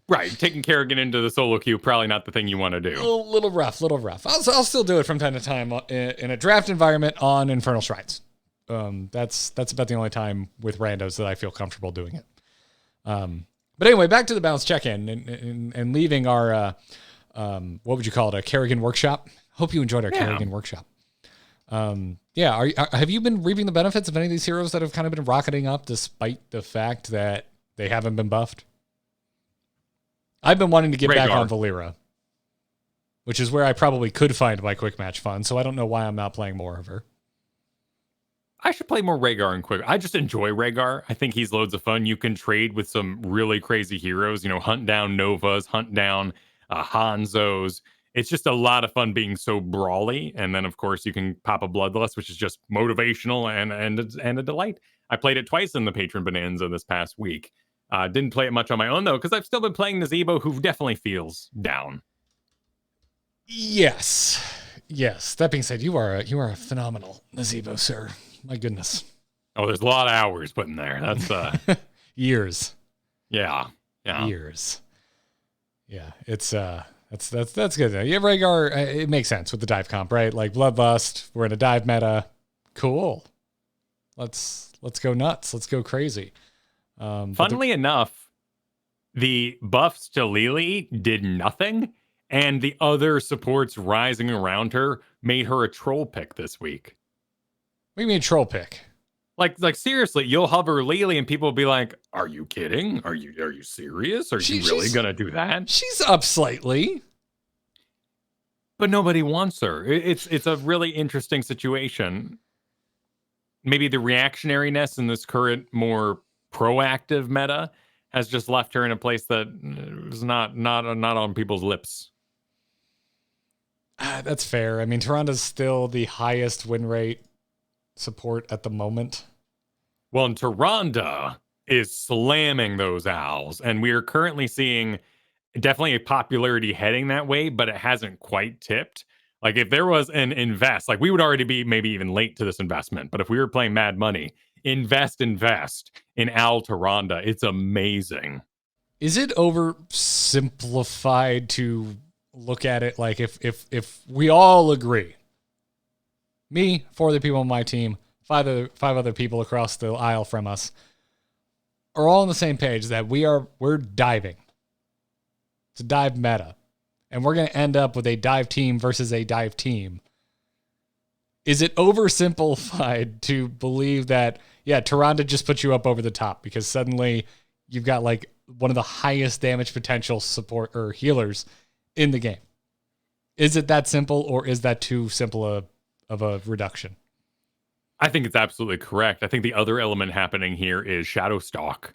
Right, taking Kerrigan into the solo queue, probably not the thing you want to do. A little rough. I'll still do it from time to time in a draft environment on Infernal Shrines. That's about the only time with randos that I feel comfortable doing it. But anyway, back to the bounce check-in and leaving our what would you call it? A Kerrigan workshop. Hope you enjoyed our Kerrigan workshop. Have you been reaping the benefits of any of these heroes that have kind of been rocketing up despite the fact that they haven't been buffed? I've been wanting to get back on Valera, which is where I probably could find my quick match fun. So I don't know why I'm not playing more of her. I should play more Rhaegar and quick. I just enjoy Rhaegar. I think he's loads of fun. You can trade with some really crazy heroes, hunt down Novas, hunt down Hanzos. It's just a lot of fun being so brawly. And then, of course, you can pop a Bloodlust, which is just motivational and a delight. I played it twice in the Patron Bonanza this past week. Didn't play it much on my own, though, because I've still been playing Nazebo, who definitely feels down. Yes. That being said, you are a phenomenal Nazebo, sir. My goodness. Oh, there's a lot of hours put in there. That's years. Yeah. Years. Yeah, it's that's good. Yeah, Rhaegar, it makes sense with the dive comp, right? Like Bloodlust, we're in a dive meta. Cool. Let's go nuts. Let's go crazy. Funnily enough, the buffs to Lily did nothing, and the other supports rising around her made her a troll pick this week. What do you mean troll pick? Like seriously, you'll hover Lily and people will be like, "Are you kidding? Are you serious? Are you really gonna do that?" She's up slightly, but nobody wants her. It's a really interesting situation. Maybe the reactionariness in this current more proactive meta has just left her in a place that is not on people's lips. That's fair. I mean, Tyranda's still the highest win rate support at the moment. Well, and Tyrande is slamming those owls, and we are currently seeing definitely a popularity heading that way, but it hasn't quite tipped. Like if there was an invest, like we would already be maybe even late to this investment. But if we were playing Mad Money, invest in Al Tyrande. It's amazing. Is it oversimplified to look at it like if we all agree, me, 4 other people on my team, five other people across the aisle from us, are all on the same page that we're diving. It's a dive meta. And we're going to end up with a dive team versus a dive team. Is it oversimplified to believe that, yeah, Tyrande just put you up over the top because suddenly you've got like one of the highest damage potential support or healers in the game? Is it that simple, or is that too simple of a reduction? I think it's absolutely correct. I think the other element happening here is Shadowstalk.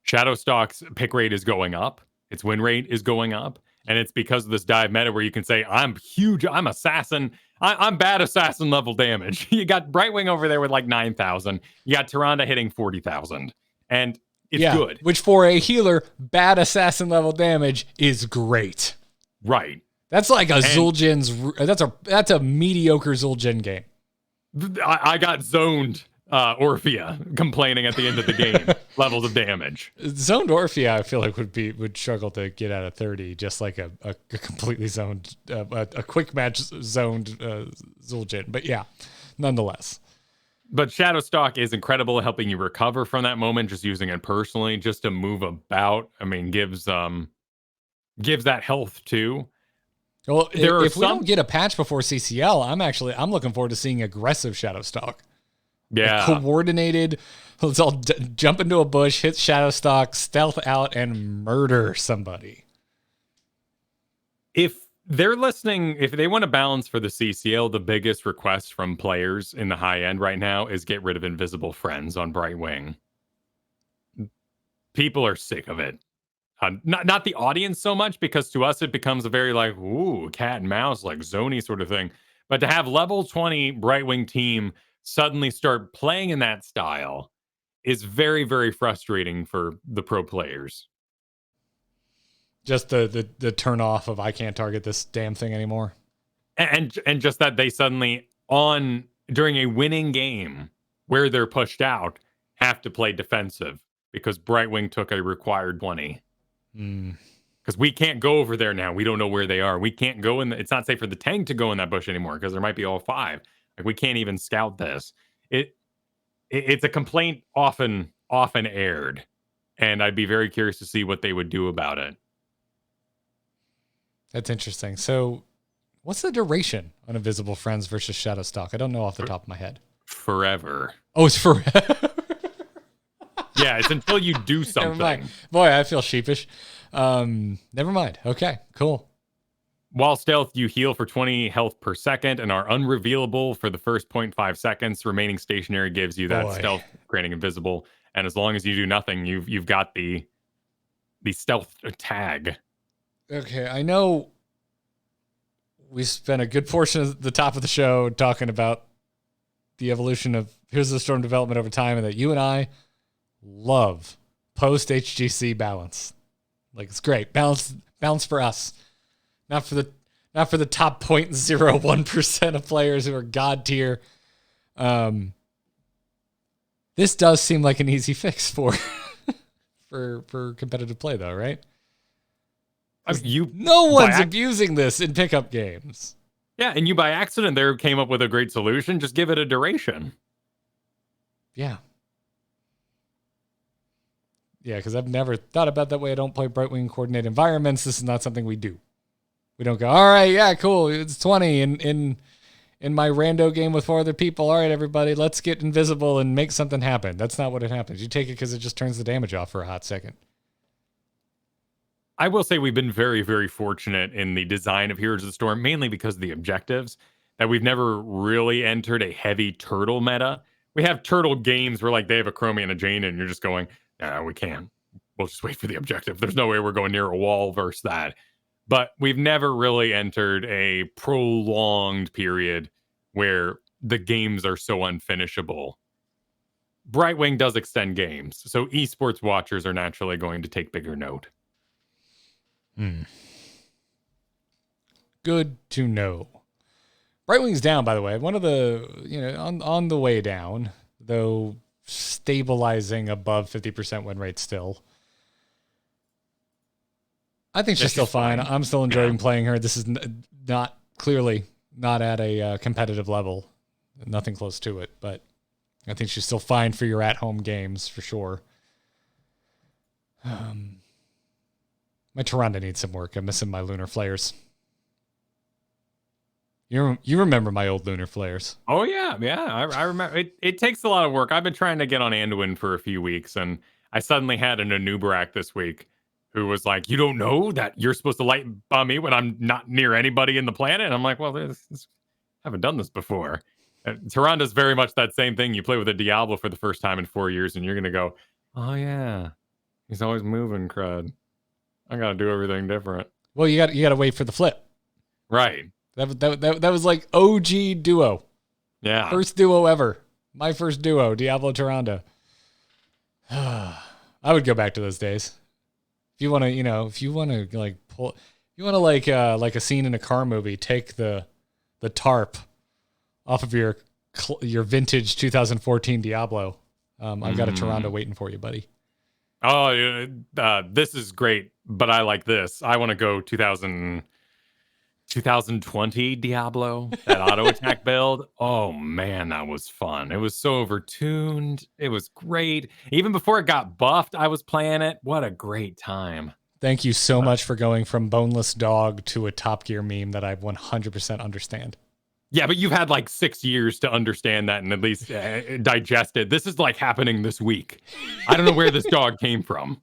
Shadowstalk's pick rate is going up. Its win rate is going up. And it's because of this dive meta where you can say, I'm huge, I'm assassin, I'm bad assassin level damage. You got Brightwing over there with like 9,000. You got Tyrande hitting 40,000. And it's good. Which for a healer, bad assassin level damage is great. Right. That's like a Zul'jin's, that's a mediocre Zul'jin game. I got zoned Orphea complaining at the end of the game. Levels of damage. Zoned Orphea, I feel like would struggle to get out of 30, just like a completely zoned, a quick match zoned Zul'jin. But yeah, nonetheless. But Shadowstalk is incredible at helping you recover from that moment, just using it personally, just to move about. I mean, gives that health too. Well, if we don't get a patch before CCL, I'm looking forward to seeing aggressive Shadowstalk. Yeah. Like coordinated. Let's all jump into a bush, hit Shadowstalk, stealth out, and murder somebody. If they're listening, if they want to balance for the CCL, the biggest request from players in the high end right now is get rid of invisible friends on Brightwing. People are sick of it. Not the audience so much, because to us it becomes a very like, ooh, cat and mouse, like zony sort of thing. But to have level 20 Brightwing team suddenly start playing in that style is very, very frustrating for the pro players. Just the turn off of I can't target this damn thing anymore. And just that they suddenly during a winning game where they're pushed out have to play defensive because Brightwing took a required 20. Because we can't go over there now. We don't know where they are. We can't go in. It's not safe for the tank to go in that bush anymore because there might be all 5. Like we can't even scout this. It's a complaint often aired, and I'd be very curious to see what they would do about it. That's interesting. So, what's the duration on Invisible Friends versus Shadowstalk? I don't know off the top of my head. Forever. Oh, it's forever. Yeah, it's until you do something. Never mind. Boy, I feel sheepish. Never mind. Okay, cool. While stealth, you heal for 20 health per second and are unrevealable for the first 0.5 seconds. Remaining stationary gives you that stealth, granting invisible. And as long as you do nothing, you've got the stealth tag. Okay, I know we spent a good portion of the top of the show talking about the evolution of Heroes of the Storm development over time, and that you and I love post HGC balance. Like, it's great. Balance for us. Not for the top 0.01% of players who are god tier. This does seem like an easy fix for competitive play though, right? No one's abusing this in pickup games. Yeah, and you by accident there came up with a great solution. Just give it a duration. Yeah. Yeah, because I've never thought about that way. I don't play Brightwing coordinated environments. This is not something we do. We don't go, all right, yeah, cool. It's 20 in my rando game with 4 other people. All right, everybody, let's get invisible and make something happen. That's not what it happens. You take it because it just turns the damage off for a hot second. I will say we've been very, very fortunate in the design of Heroes of the Storm, mainly because of the objectives, that we've never really entered a heavy turtle meta. We have turtle games where like they have a Chromie and a Jaina, and you're just going, no, we can't. We'll just wait for the objective. There's no way we're going near a wall versus that. But we've never really entered a prolonged period where the games are so unfinishable. Brightwing does extend games, so esports watchers are naturally going to take bigger note. Good to know. Brightwing's down, by the way. One of the, on the way down, though stabilizing above 50% win rate still. I think she's still fine. I'm still enjoying playing her. This is clearly not at a competitive level. Nothing close to it, but I think she's still fine for your at-home games for sure. My Tyrande needs some work. I'm missing my lunar flares. You remember my old lunar flares? Oh yeah. I remember. It takes a lot of work. I've been trying to get on Anduin for a few weeks, and I suddenly had an Anubarak this week who was like, "You don't know that you're supposed to light bomb me when I'm not near anybody in the planet?" And I'm like, "Well, I haven't done this before." Tyranda's very much that same thing. You play with a Diablo for the first time in 4 years, and you're gonna go, "Oh yeah, he's always moving, crud. I gotta do everything different." Well, you got to wait for the flip, right? That was like OG duo. Yeah. First duo ever. My first duo, Diablo Tyrande. I would go back to those days. If you want to, like like a scene in a car movie, take the tarp off of your vintage 2014 Diablo. I've got a Tyrande waiting for you, buddy. Oh, this is great, but I like this. I want to go 2020 Diablo, that auto attack build. Oh man, that was fun. It was so overtuned. It was great. Even before it got buffed, I was playing it. What a great time. Thank you so much for going from boneless dog to a Top Gear meme that I 100% understand. Yeah, but you've had like 6 years to understand that and at least digest it. This is like happening this week. I don't know where this dog came from.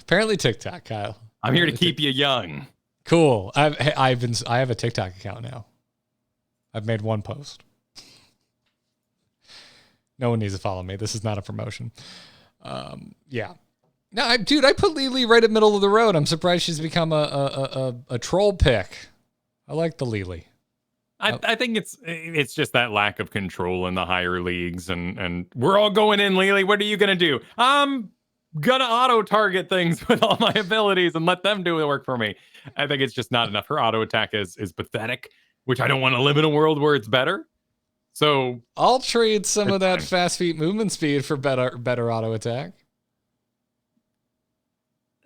Apparently TikTok, Kyle. I'm here to keep you young. Cool. I have a TikTok account now. I've made one post. No one needs to follow me. This is not a promotion. Yeah. No, I put Lily right at middle of the road. I'm surprised she's become a troll pick. I like the Lily. I think it's just that lack of control in the higher leagues, and we're all going in, Lily. What are you gonna do? I'm gonna auto target things with all my abilities and let them do the work for me. I think it's just not enough. Her auto attack is pathetic, which I don't want to live in a world where it's better. So I'll trade some of that fast feet movement speed for better auto attack.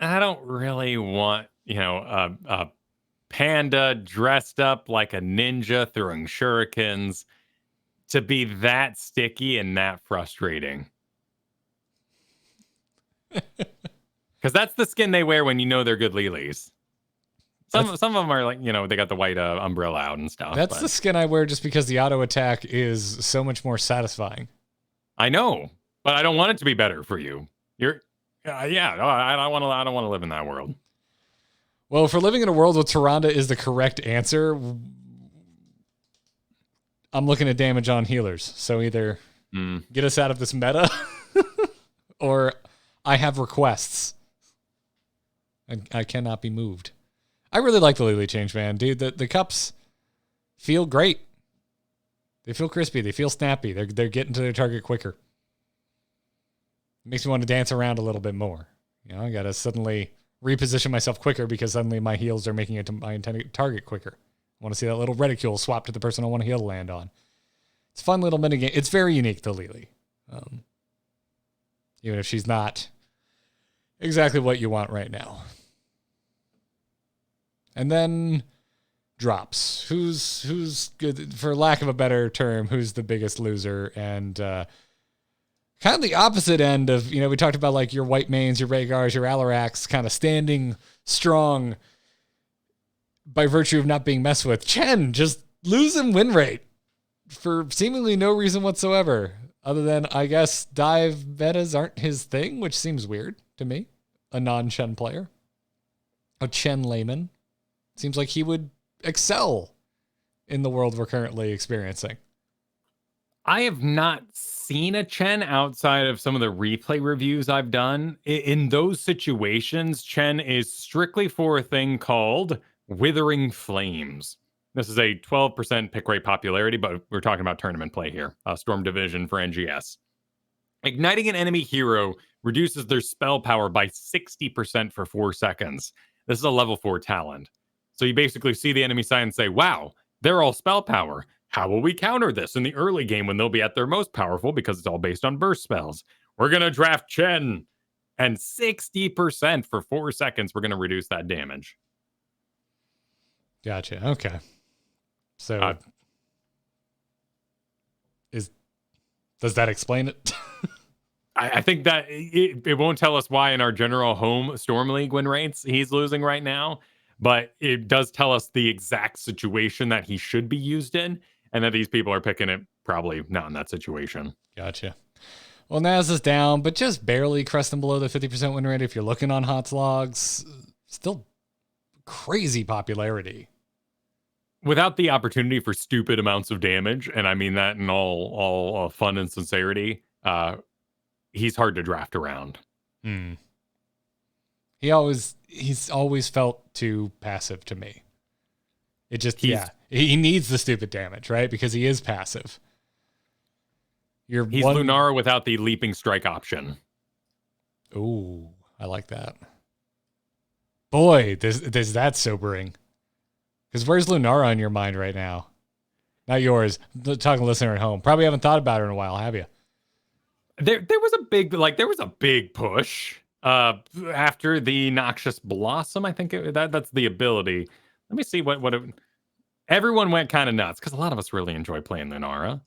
I don't really want, a panda dressed up like a ninja throwing shurikens to be that sticky and that frustrating. Because that's the skin they wear when you know they're good Lilies. Some of them are like, they got the white umbrella out and stuff. That's the skin I wear just because the auto attack is so much more satisfying. I know, but I don't want it to be better for you. I don't want to live in that world. Well, if we're living in a world where Tyrande is the correct answer, I'm looking at damage on healers. So either get us out of this meta or I have requests. I cannot be moved. I really like the Lily change, man. Dude, the cups feel great. They feel crispy. They feel snappy. They're getting to their target quicker. It makes me want to dance around a little bit more. I got to suddenly reposition myself quicker because suddenly my heals are making it to my intended target quicker. I want to see that little reticule swap to the person I want to heal to land on. It's a fun little minigame. It's very unique to Lily. Even if she's not exactly what you want right now. And then drops. Who's good, for lack of a better term, who's the biggest loser? And kind of the opposite end of, we talked about like your white mains, your Rhaegars, your Alarax kind of standing strong by virtue of not being messed with. Chen just losing win rate for seemingly no reason whatsoever, other than, I guess, dive metas aren't his thing, which seems weird to me. A non-Chen player. A Chen layman. Seems like he would excel in the world we're currently experiencing. I have not seen a Chen outside of some of the replay reviews I've done. In those situations, Chen is strictly for a thing called Withering Flames. This is a 12% pick rate popularity, but we're talking about tournament play here. Storm Division for NGS. Igniting an enemy hero reduces their spell power by 60% for 4 seconds. This is a level 4 talent. So you basically see the enemy side and say, wow, they're all spell power. How will we counter this in the early game when they'll be at their most powerful because it's all based on burst spells? We're going to draft Chen, and 60% for 4 seconds, we're going to reduce that damage. Gotcha. Okay. So does that explain it? I think that it won't tell us why in our general home Storm League win rates he's losing right now, but it does tell us the exact situation that he should be used in, and that these people are picking it probably not in that situation. Gotcha. Well, Naz is down, but just barely cresting below the 50% win rate if you're looking on HOTS logs. Still crazy popularity. Without the opportunity for stupid amounts of damage, and I mean that in all fun and sincerity, he's hard to draft around. He's always felt too passive to me. It just, he needs the stupid damage, right? Because he is passive. He's Lunara without the leaping strike option. Ooh, I like that. Boy, there's that sobering. Because where's Lunara on your mind right now? Not yours. Talking listener at home. Probably haven't thought about her in a while, have you? There was a big push after the Noxious Blossom. I think that's the ability. Let me see what everyone went kind of nuts because a lot of us really enjoy playing Lunara,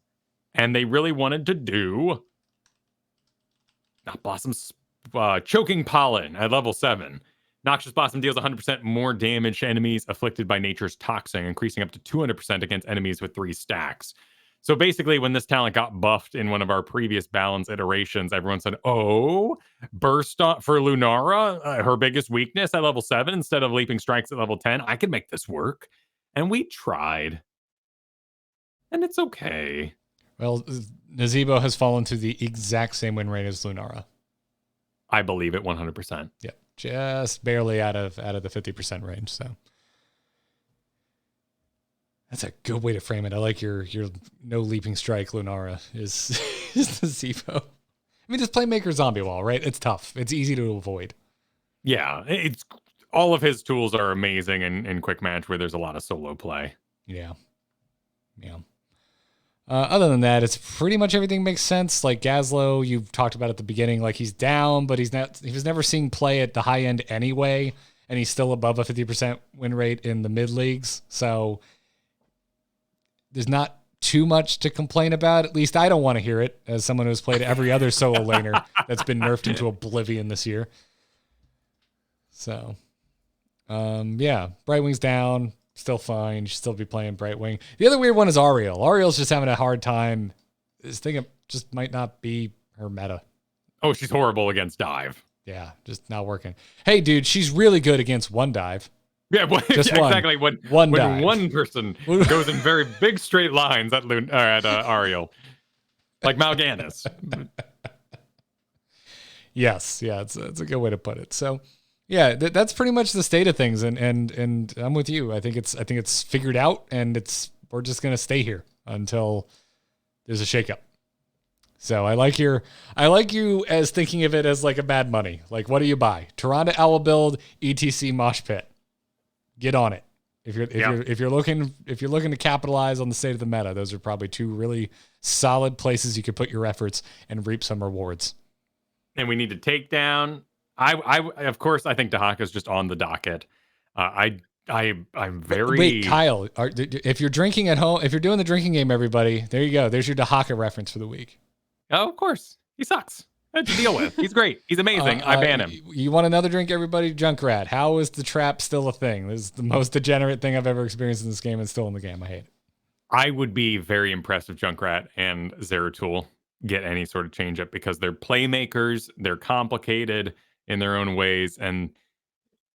and they really wanted to do not Blossom's Choking Pollen at level 7. Noxious Blossom deals 100% more damage to enemies afflicted by nature's toxin, increasing up to 200% against enemies with 3 stacks. So basically, when this talent got buffed in one of our previous balance iterations, everyone said, oh, burst for Lunara, her biggest weakness at level 7 instead of leaping strikes at level 10. I can make this work. And we tried. And it's okay. Well, Nazebo has fallen to the exact same win rate as Lunara. I believe it 100%. Yep. Just barely out of the 50% range. So that's a good way to frame it. I like your no leaping strike Lunara is the Zebo. I mean, just Playmaker Zombie Wall, right? It's tough. It's easy to avoid. Yeah, it's all of his tools are amazing in quick match where there's a lot of solo play. Yeah. Other than that, it's pretty much everything makes sense. Like Gazlo, you've talked about at the beginning, like he's down, but he was never seen play at the high end anyway, and he's still above a 50% win rate in the mid leagues. So there's not too much to complain about. At least I don't want to hear it as someone who's played every other solo laner that's been nerfed into oblivion this year. So, Brightwing's down. Still fine. You should still be playing Brightwing. The other weird one is Ariel. Ariel's just having a hard time. This thing just might not be her meta. Oh, she's horrible against dive. Yeah, just not working. Hey, dude, she's really good against one dive. Yeah, exactly. When one person goes in very big straight lines at Ariel, like Mal'Ganis. Yes, yeah, it's a good way to put it. So, yeah, that's pretty much the state of things, and I'm with you. I think it's figured out, and we're just gonna stay here until there's a shakeup. So I like you as thinking of it as like a bad money. Like, what do you buy? Tyrande Owl build, ETC Mosh Pit. Get on it. If you're looking to capitalize on the state of the meta, those are probably 2 really solid places you could put your efforts and reap some rewards. And we need to take down. I of course I think Dahaka is just on the docket. I'm very. Wait, Kyle, if you're drinking at home, if you're doing the drinking game, everybody, there you go. There's your Dahaka reference for the week. Oh, of course, he sucks. To deal with. He's great. He's amazing. I ban him. You want another drink, everybody? Junkrat. How is the trap still a thing? This is the most degenerate thing I've ever experienced in this game, and still in the game. I hate it. I would be very impressed if Junkrat and Zeratul get any sort of change up because they're playmakers. They're complicated in their own ways, and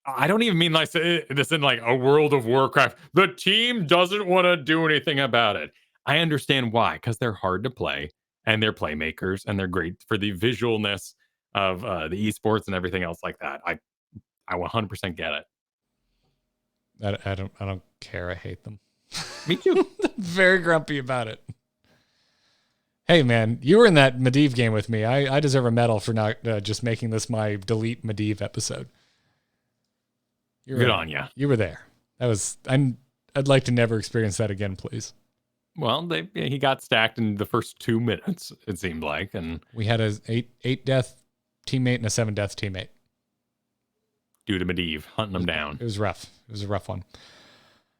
I don't even mean like this in like a World of Warcraft. The team doesn't want to do anything about it. I understand why, because they're hard to play. And they're playmakers, and they're great for the visualness of the esports and everything else like that. I 100% get it. I don't care. I hate them. Me too. Very grumpy about it. Hey man, you were in that Medivh game with me. I deserve a medal for not just making this my delete Medivh episode. Good on ya. You were there. I'd like to never experience that again, please. Well, he got stacked in the first 2 minutes, it seemed like, and we had a 8 death teammate and a 7 death teammate. Due to Medivh, hunting them down. It was rough. It was a rough one.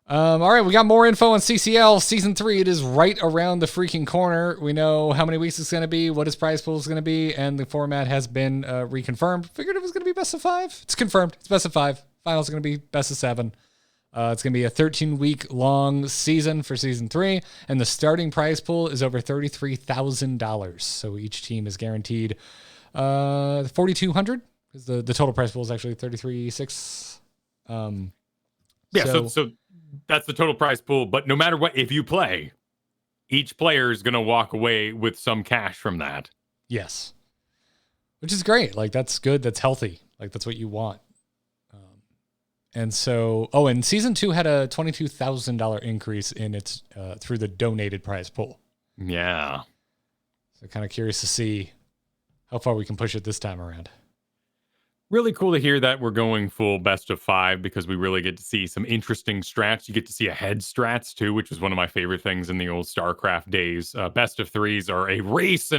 All right, we got more info on CCL Season 3. It is right around the freaking corner. We know how many weeks it's going to be, what his prize pool is going to be, and the format has been reconfirmed. Figured it was going to be best of 5. It's confirmed. It's best of 5. Finals going to be best of 7. It's going to be a 13-week long season for Season 3, and the starting prize pool is over $33,000. So each team is guaranteed $4,200, because the total prize pool is actually $33,600. So that's the total prize pool. But no matter what, if you play, each player is going to walk away with some cash from that. Yes. Which is great. Like, that's good. That's healthy. Like, that's what you want. And so, and Season 2 had a $22,000 increase in its through the donated prize pool. Yeah. So kind of curious to see how far we can push it this time around. Really cool to hear that we're going full best of 5, because we really get to see some interesting strats. You get to see ahead strats too, which was one of my favorite things in the old StarCraft days. Best of 3s are a race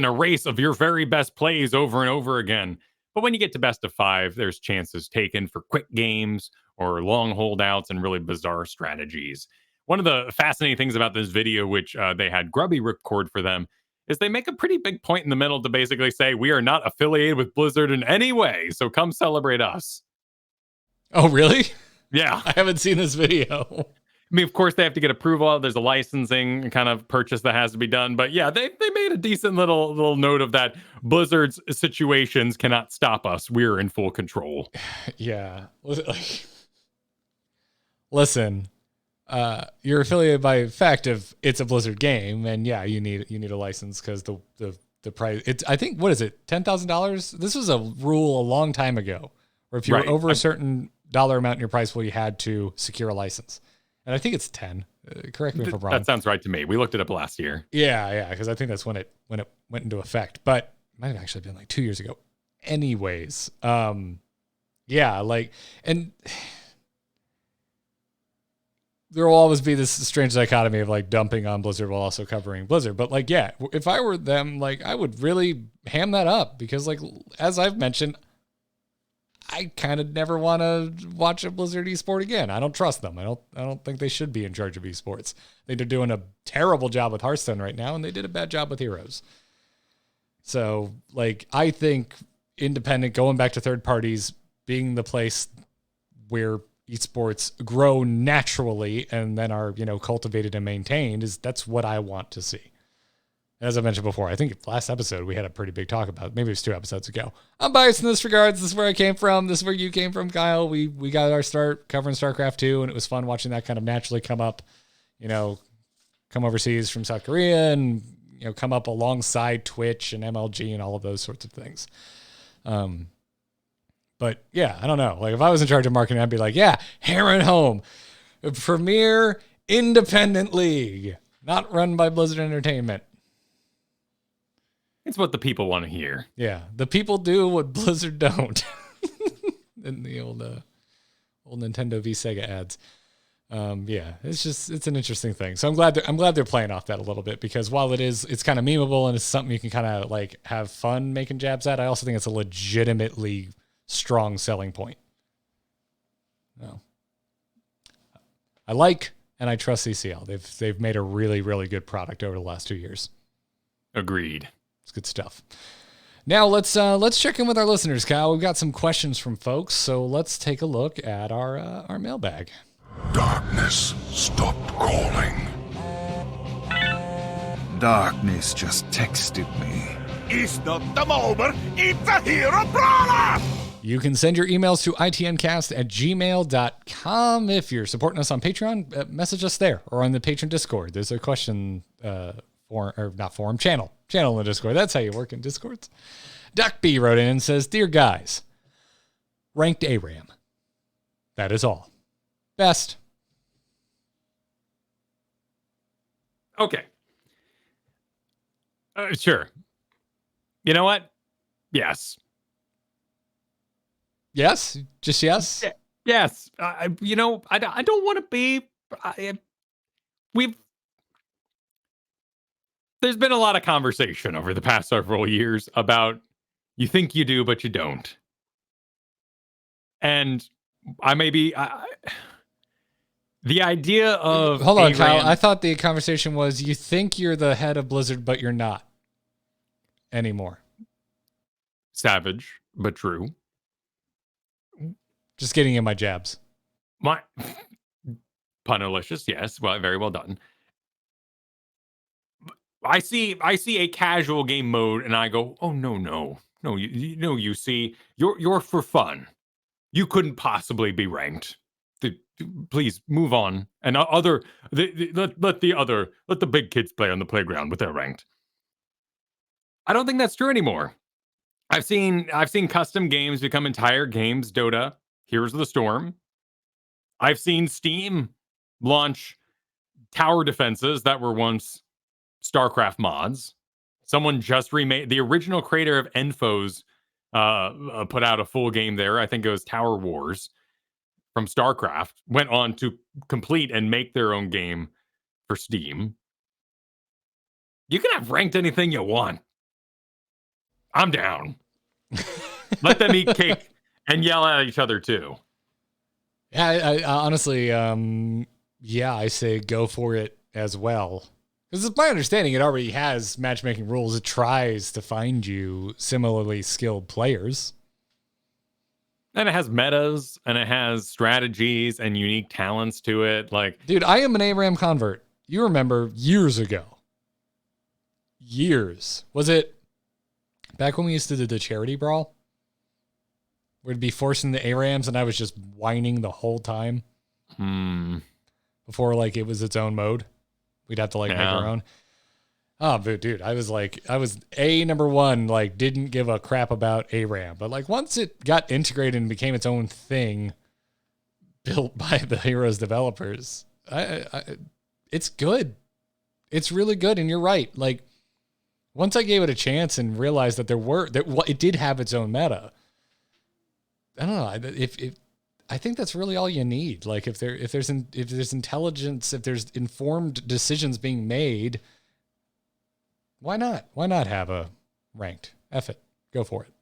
of your very best plays over and over again. But when you get to best of 5, there's chances taken for quick games or long holdouts and really bizarre strategies. One of the fascinating things about this video, which they had Grubby record for them, is they make a pretty big point in the middle to basically say, we are not affiliated with Blizzard in any way, so come celebrate us. Oh, really? Yeah. I haven't seen this video. I mean, of course, they have to get approval. There's a licensing kind of purchase that has to be done. But yeah, they made a decent little note of that. Blizzard's situations cannot stop us. We're in full control. Yeah. Listen. You're affiliated by fact of it's a Blizzard game, and yeah, you need a license because the price. It's, I think, what is it, $10,000? This was a rule a long time ago, where if you were over a certain dollar amount in your prize pool, you had to secure a license, and I think it's 10. Correct me if I'm wrong. That sounds right to me. We looked it up last year. Yeah, because I think that's when it went into effect, but it might have actually been like 2 years ago. Anyways, yeah, like, and there will always be this strange dichotomy of like dumping on Blizzard while also covering Blizzard. But like, yeah, if I were them, like, I would really ham that up, because like, as I've mentioned, I kind of never want to watch a Blizzard esport again. I don't trust them. I don't think they should be in charge of esports. I think they're doing a terrible job with Hearthstone right now, and they did a bad job with Heroes. So like, I think independent, going back to third parties, being the place where esports grow naturally and then are, cultivated and maintained, that's what I want to see. As I mentioned before, I think last episode we had a pretty big talk about, maybe it was 2 episodes ago. I'm biased in this regards. This is where I came from. This is where you came from, Kyle. We got our start covering StarCraft 2, and it was fun watching that kind of naturally come up, come overseas from South Korea and, come up alongside Twitch and MLG and all of those sorts of things. But yeah, I don't know. Like, if I was in charge of marketing, I'd be like, yeah, hammer it home. A premier independent league, not run by Blizzard Entertainment. It's what the people want to hear. Yeah, the people do what Blizzard don't. In the old Nintendo v Sega ads. Yeah, it's an interesting thing. So I'm glad they're playing off that a little bit, because while it's kind of memeable and it's something you can kind of like have fun making jabs at, I also think it's a legitimately strong selling point. No, I like and I trust CCL. They've made a really, really good product over the last 2 years. Agreed. It's good stuff. Now let's check in with our listeners, Kyle. We've got some questions from folks, so let's take a look at our mailbag. Darkness stopped calling. Darkness just texted me. It's not the moment, it's a hero brawler! You can send your emails to itncast@gmail.com. If you're supporting us on Patreon, message us there or on the Patreon Discord. There's a question channel in the Discord. That's how you work in Discords. Duck B wrote in and says, "Dear guys, ranked ARAM. That is all. Best." Okay. Sure. You know what? Yes. Yes? Just yes? Yes, I don't want to be. We've There's been a lot of conversation over the past several years about you think you do, but you don't. And the idea of Hold on, Kyle. ARAM I thought the conversation was you think you're the head of Blizzard, but you're not anymore. savage, but true. Just getting in my jabs. My punalicious, yes, well, very well done. I see a casual game mode, and I go, oh no, you see, you're for fun. You couldn't possibly be ranked. Please move on. And let the big kids play on the playground with their ranked. I don't think that's true anymore. I've seen custom games become entire games. Dota, Heroes of the Storm. I've seen Steam launch tower defenses that were once StarCraft mods. Someone just remade the original creator of Enfos put out a full game there. I think it was Tower Wars from StarCraft. Went on to complete and make their own game for Steam. You can have ranked anything you want. I'm down. Let them eat cake and yell at each other too. Yeah, I honestly, I say go for it as well. Because it's my understanding it already has matchmaking rules. It tries to find you similarly skilled players. And it has metas and it has strategies and unique talents to it. Like, dude, I am an ARAM convert. You remember years ago. Years. Was it back when we used to do the charity brawl? We'd be forcing the ARAMs and I was just whining the whole time. Before like it was its own mode. We'd have to like make our own. Oh, but dude, I was number one, like didn't give a crap about ARAM. But like once it got integrated and became its own thing built by the Heroes developers, it's good. It's really good. And you're right. Like once I gave it a chance and realized that it did have its own meta. I don't know. I think that's really all you need. Like if there's intelligence, if there's informed decisions being made, why not? Why not have a ranked? F it. Go for it.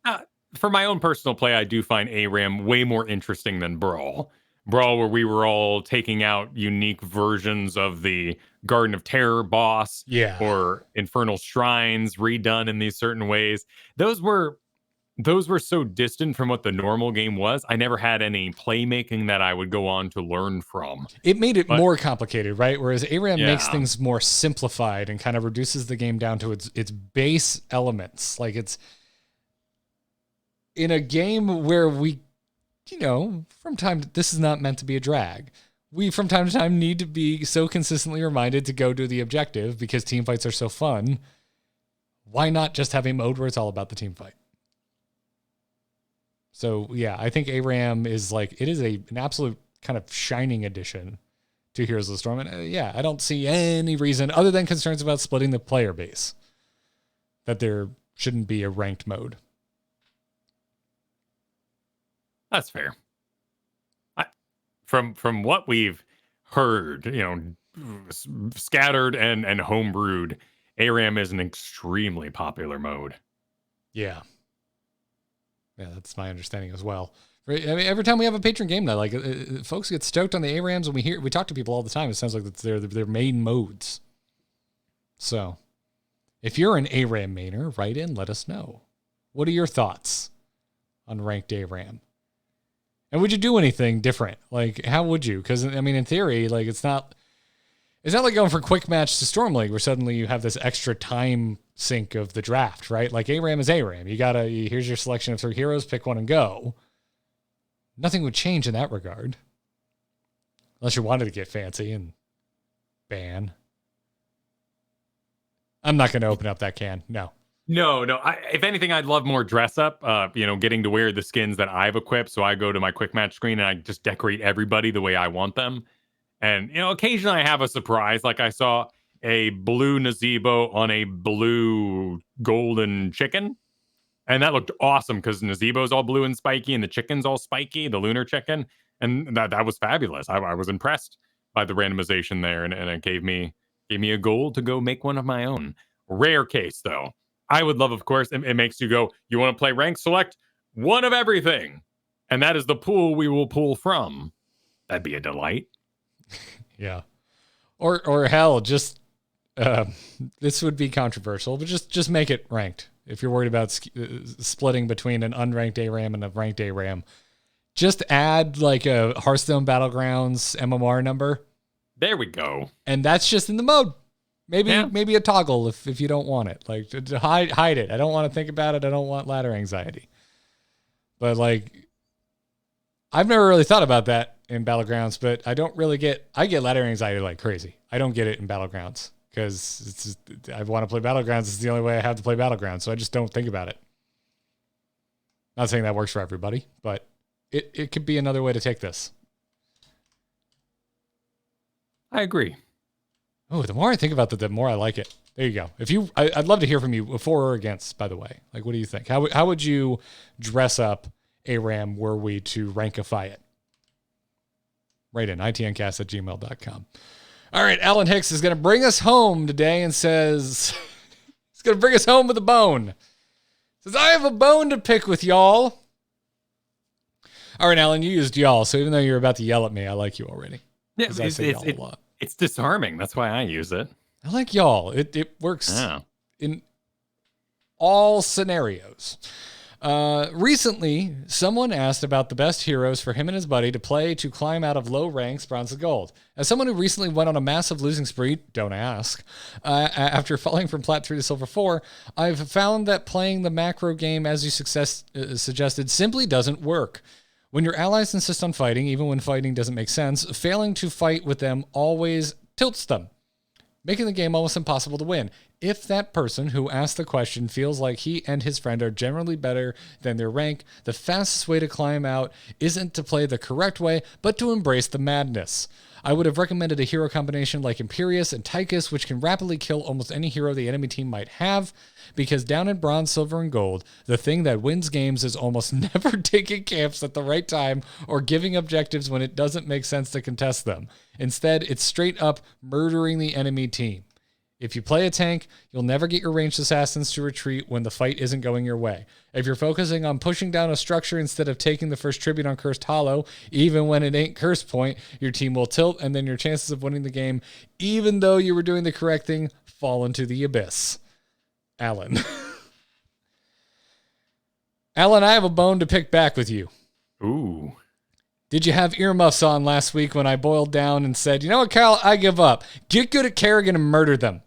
For my own personal play, I do find ARAM way more interesting than Brawl. Brawl, where we were all taking out unique versions of the Garden of Terror boss, or Infernal Shrines redone in these certain ways. Those were so distant from what the normal game was. I never had any playmaking that I would go on to learn from. It made it more complicated, right? Whereas ARAM makes things more simplified and kind of reduces the game down to its base elements. Like it's in a game where we, this is not meant to be a drag. We, from time to time, need to be so consistently reminded to go do the objective because team fights are so fun. Why not just have a mode where it's all about the team fight? So, yeah, I think ARAM is an absolute kind of shining addition to Heroes of the Storm. And I don't see any reason other than concerns about splitting the player base that there shouldn't be a ranked mode. That's fair. From what we've heard, scattered and homebrewed, ARAM is an extremely popular mode. Yeah. Yeah, that's my understanding as well. I mean, every time we have a patron game night, folks get stoked on the ARAMs, and we talk to people all the time. It sounds like it's their main modes. So, if you're an ARAM mainer, write in, let us know. What are your thoughts on ranked ARAM? And would you do anything different? Like, how would you? Because I mean, in theory, like it's not like going from quick match to Storm League, where suddenly you have this extra time sync of the draft, right? Like ARAM is ARAM. Here's your selection of 3 heroes, pick one and go. Nothing would change in that regard. Unless you wanted to get fancy and ban. I'm not going to open up that can. No. No. If anything, I'd love more dress up, getting to wear the skins that I've equipped. So I go to my quick match screen and I just decorate everybody the way I want them. And, occasionally I have a surprise. Like I saw a blue Nazebo on a blue golden chicken. And that looked awesome because Nazebo's all blue and spiky and the chicken's all spiky, the lunar chicken. And that was fabulous. I was impressed by the randomization there, and it gave me a goal to go make one of my own. Rare case, though. I would love, of course, it makes you go, you want to play rank? Select one of everything. And that is the pool we will pull from. That'd be a delight. Yeah. Or hell, just this would be controversial, but just make it ranked. If you're worried about splitting between an unranked ARAM and a ranked ARAM, just add like a Hearthstone Battlegrounds MMR number. There we go. And that's just in the mode. Maybe a toggle if you don't want it. Like to hide it. I don't want to think about it. I don't want ladder anxiety. But like, I've never really thought about that in Battlegrounds, but I get ladder anxiety like crazy. I don't get it in Battlegrounds because I want to play Battlegrounds. It's the only way I have to play Battlegrounds. So I just don't think about it. Not saying that works for everybody, but it could be another way to take this. I agree. Oh, the more I think about that, the more I like it. There you go. I'd love to hear from you for or against, by the way. Like, what do you think? How would you dress up ARAM were we to rankify it? Right in itncast@gmail.com. All right, Alan Hicks is going to bring us home today and says, he's going to bring us home with a bone. Says, I have a bone to pick with y'all. All right, Alan, you used y'all, so even though you're about to yell at me, I like you already. Yeah, I say y'all a lot. It's disarming. That's why I use it. I like y'all. It works in all scenarios. Recently, someone asked about the best heroes for him and his buddy to play to climb out of low ranks, bronze to gold. As someone who recently went on a massive losing spree, don't ask, after falling from plat 3 to silver 4, I've found that playing the macro game as you suggested simply doesn't work. When your allies insist on fighting, even when fighting doesn't make sense, failing to fight with them always tilts them, making the game almost impossible to win. If that person who asked the question feels like he and his friend are generally better than their rank, the fastest way to climb out isn't to play the correct way, but to embrace the madness. I would have recommended a hero combination like Imperius and Tychus, which can rapidly kill almost any hero the enemy team might have, because down in bronze, silver, and gold, the thing that wins games is almost never taking camps at the right time or giving objectives when it doesn't make sense to contest them. Instead, it's straight up murdering the enemy team. If you play a tank, you'll never get your ranged assassins to retreat when the fight isn't going your way. If you're focusing on pushing down a structure instead of taking the first tribute on Cursed Hollow, even when it ain't Curse Point, your team will tilt, and then your chances of winning the game, even though you were doing the correct thing, fall into the abyss. Alan. Alan, I have a bone to pick back with you. Ooh. Did you have earmuffs on last week when I boiled down and said, you know what, Kyle, I give up. Get good at Kerrigan and murder them.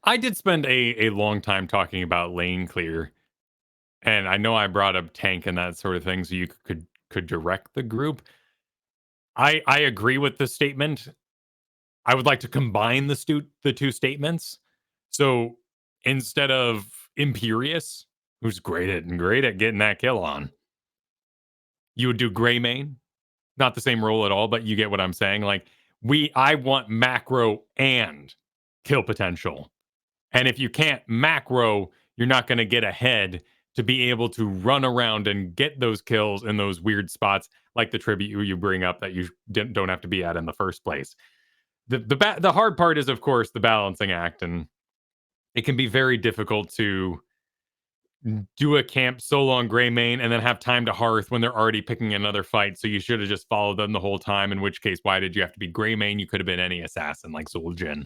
I did spend a long time talking about lane clear, and I know I brought up tank and that sort of thing, so you could direct the group. I agree with the statement. I would like to combine the two statements. So instead of Imperius, who's great at getting that kill on, you would do Greymane. Not the same role at all, but you get what I'm saying. Like I want macro and kill potential. And if you can't macro, you're not going to get ahead to be able to run around and get those kills in those weird spots, like the tribute you bring up that you don't have to be at in the first place. The hard part is, of course, the balancing act, and it can be very difficult to do a camp solo on Greymane and then have time to Hearth when they're already picking another fight. So you should have just followed them the whole time, in which case, why did you have to be Greymane? You could have been any assassin like Zul'jin.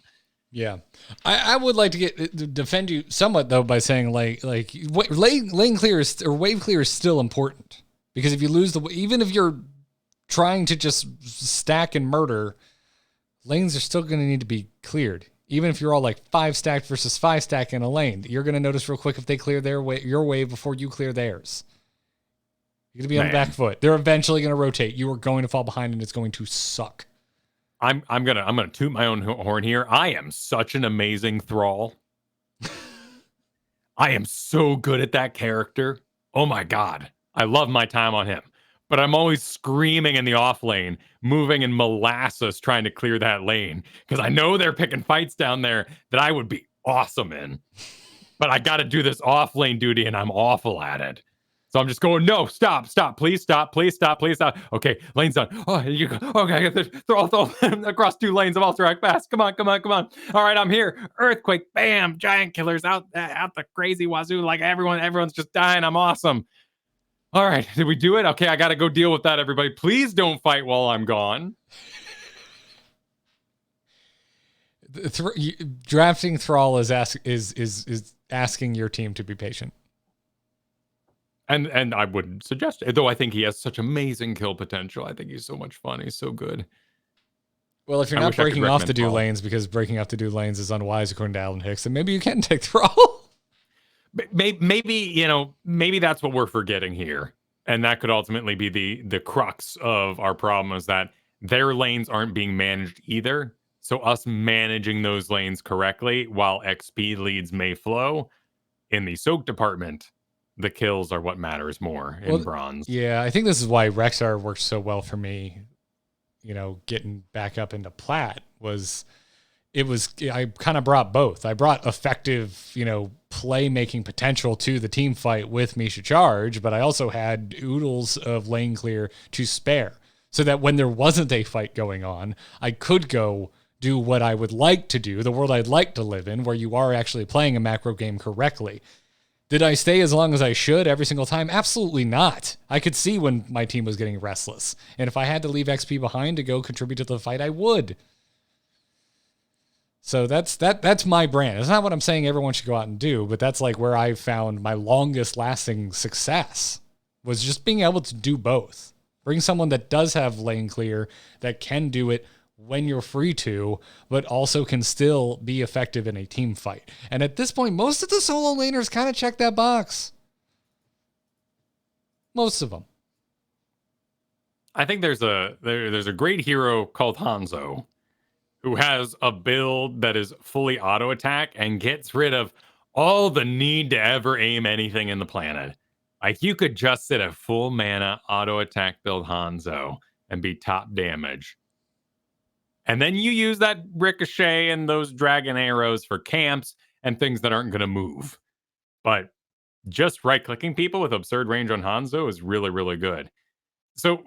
Yeah, I would like to defend you somewhat though by saying like lane clear or wave clear is still important, because if you lose even if you're trying to just stack and murder, lanes are still going to need to be cleared. Even if you're all like 5 stacked versus 5 stack in a lane, you're going to notice real quick if they clear your wave before you clear theirs. You're going to be on the back foot. They're eventually going to rotate. You are going to fall behind, and it's going to suck. I'm gonna toot my own horn here. I am such an amazing thrall. I am so good at that character. Oh my god, I love my time on him. But I'm always screaming in the off lane, moving in molasses, trying to clear that lane, because I know they're picking fights down there that I would be awesome in. But I got to do this off lane duty, and I'm awful at it. So I'm just going, no, stop, please stop. Okay, lane's done. Oh, you go. Okay, I got to throw across 2 lanes of Alterac fast. Come on. All right, I'm here. Earthquake, bam, giant killers out the crazy wazoo. Like everyone's just dying. I'm awesome. All right, did we do it? Okay, I got to go deal with that, everybody. Please don't fight while I'm gone. Drafting Thrall is asking your team to be patient. And I wouldn't suggest it, though I think he has such amazing kill potential. I think he's so much fun. He's so good. Well, if you're not breaking off the do lanes because breaking off the do lanes is unwise according to Alan Hicks, then maybe you can take Thrall. Maybe that's what we're forgetting here. And that could ultimately be the crux of our problem, is that their lanes aren't being managed either. So us managing those lanes correctly while XP leads may flow in the soak department, the kills are what matters more in bronze. Yeah, I think this is why Rexar worked so well for me, getting back up into plat I kind of brought both. I brought effective, play-making potential to the team fight with Misha Charge, but I also had oodles of lane clear to spare so that when there wasn't a fight going on, I could go do what I would like to do, the world I'd like to live in, where you are actually playing a macro game correctly. Did I stay as long as I should every single time? Absolutely not. I could see when my team was getting restless. And if I had to leave XP behind to go contribute to the fight, I would. So that's my brand. It's not what I'm saying everyone should go out and do, but that's like where I found my longest lasting success, was just being able to do both. Bring someone that does have lane clear, that can do it when you're free to, but also can still be effective in a team fight. And at this point, most of the solo laners kind of check that box. Most of them. I think there's a great hero called Hanzo who has a build that is fully auto attack and gets rid of all the need to ever aim anything in the planet. Like, you could just sit a full mana auto attack build Hanzo and be top damage. And then you use that ricochet and those dragon arrows for camps and things that aren't going to move. But just right-clicking people with absurd range on Hanzo is really, really good. So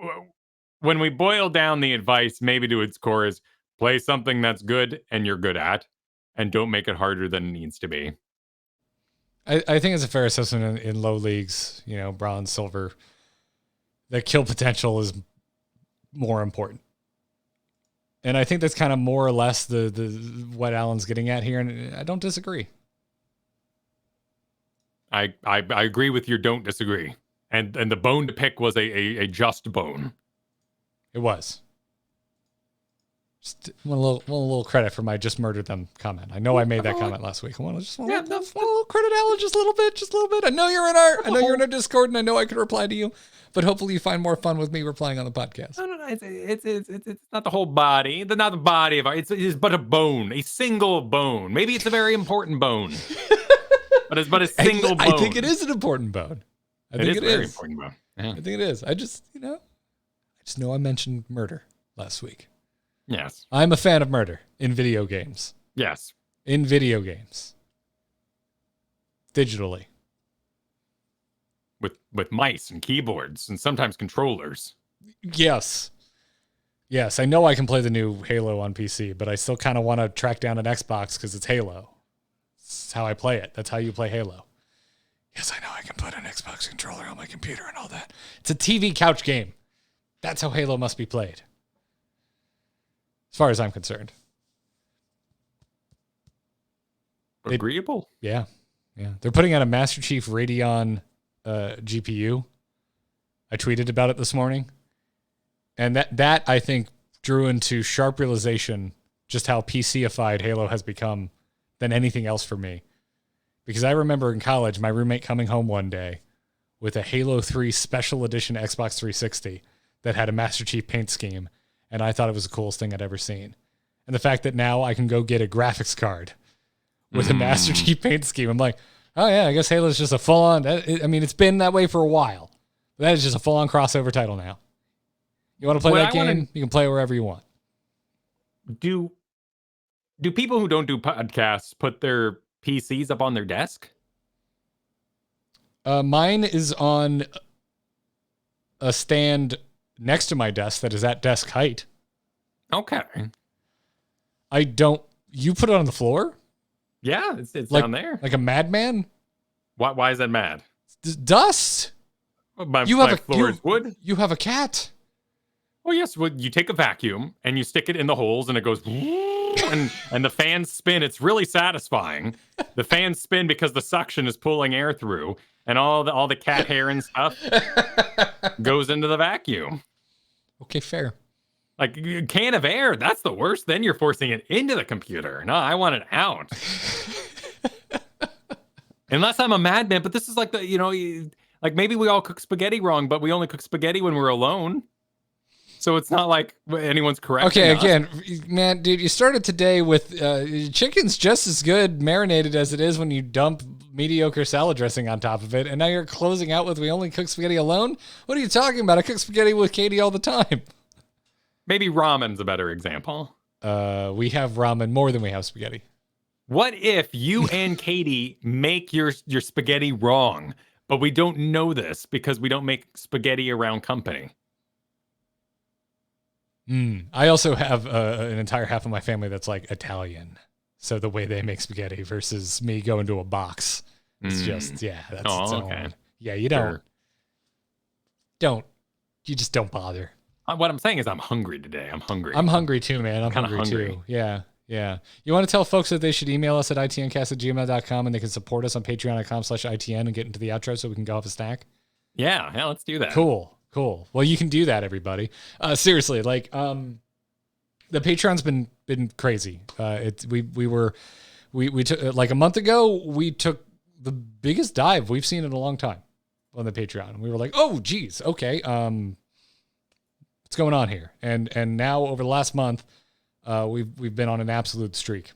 when we boil down the advice, maybe to its core, is play something that's good and you're good at, and don't make it harder than it needs to be. I think it's a fair assessment in low leagues, bronze, silver. The kill potential is more important. And I think that's kind of more or less the what Alan's getting at here, and I don't disagree. I agree with your don't disagree. And the bone to pick was a just bone. It was. Just want a little credit for my just murdered them comment. I know I made that comment last week. I want a little credit, Alan, just a little bit. I know you're in our Discord, and I know I could reply to you. But hopefully you find more fun with me replying on the podcast. No. It's not the whole body. Not the body of it. It's but a bone, a single bone. Maybe it's a very important bone, but it's a single bone. I think it is an important bone. I think it is a very important bone. Yeah. I think it is. I just know I mentioned murder last week. Yes, I'm a fan of murder in video games. Yes, in video games, digitally. With mice and keyboards and sometimes controllers. Yes, I know I can play the new Halo on PC, but I still kind of want to track down an Xbox because it's Halo. That's how I play it. That's how you play Halo. Yes, I know I can put an Xbox controller on my computer and all that. It's a TV couch game. That's how Halo must be played, as far as I'm concerned. Agreeable? Yeah. They're putting out a Master Chief Radeon GPU. I tweeted about it this morning. And that I think drew into sharp realization just how PC-ified Halo has become than anything else for me. Because I remember in college, my roommate coming home one day with a Halo 3 Special Edition Xbox 360 that had a Master Chief paint scheme, and I thought it was the coolest thing I'd ever seen. And the fact that now I can go get a graphics card with a Master Chief paint scheme, I'm like, oh yeah, I guess Halo's just a full-on, it's been that way for a while. But that is just a full-on crossover title now. You want to play that game, you can play it wherever you want. Do people who don't do podcasts put their PCs up on their desk? Mine is on a stand next to my desk that is at desk height. Okay. You put it on the floor? Yeah, it's like, down there. Like a madman? Why is that mad? Dust. My floor is wood. You have a cat. Oh yes, well, you take a vacuum and you stick it in the holes and it goes and the fans spin. It's really satisfying. The fans spin because the suction is pulling air through, and all the cat hair and stuff goes into the vacuum. Okay, fair. Like a can of air, that's the worst. Then you're forcing it into the computer. No, I want it out. Unless I'm a madman, but this is like like maybe we all cook spaghetti wrong, but we only cook spaghetti when we're alone. So it's not like anyone's correct. Okay, again, man, dude, you started today with chicken's just as good marinated as it is when you dump mediocre salad dressing on top of it. And now you're closing out with we only cook spaghetti alone? What are you talking about? I cook spaghetti with Katie all the time. Maybe ramen's a better example. We have ramen more than we have spaghetti. What if you and Katie make your spaghetti wrong, but we don't know this because we don't make spaghetti around company? I also have an entire half of my family that's like Italian. So the way they make spaghetti versus me going to a box. It's just, that's its own. Okay. Yeah, you just don't bother. What I'm saying is I'm hungry today. I'm hungry. I'm hungry too, man. I'm hungry too. Yeah. You want to tell folks that they should email us at itncast@gmail.com and they can support us on patreon.com/ITN and get into the outro so we can go have a snack? Yeah, let's do that. Cool. Well, you can do that, everybody. Seriously, like the Patreon's been crazy. We took like a month ago, we took the biggest dive we've seen in a long time on the Patreon. We were like, oh geez, okay. What's going on here? And now over the last month, we've been on an absolute streak.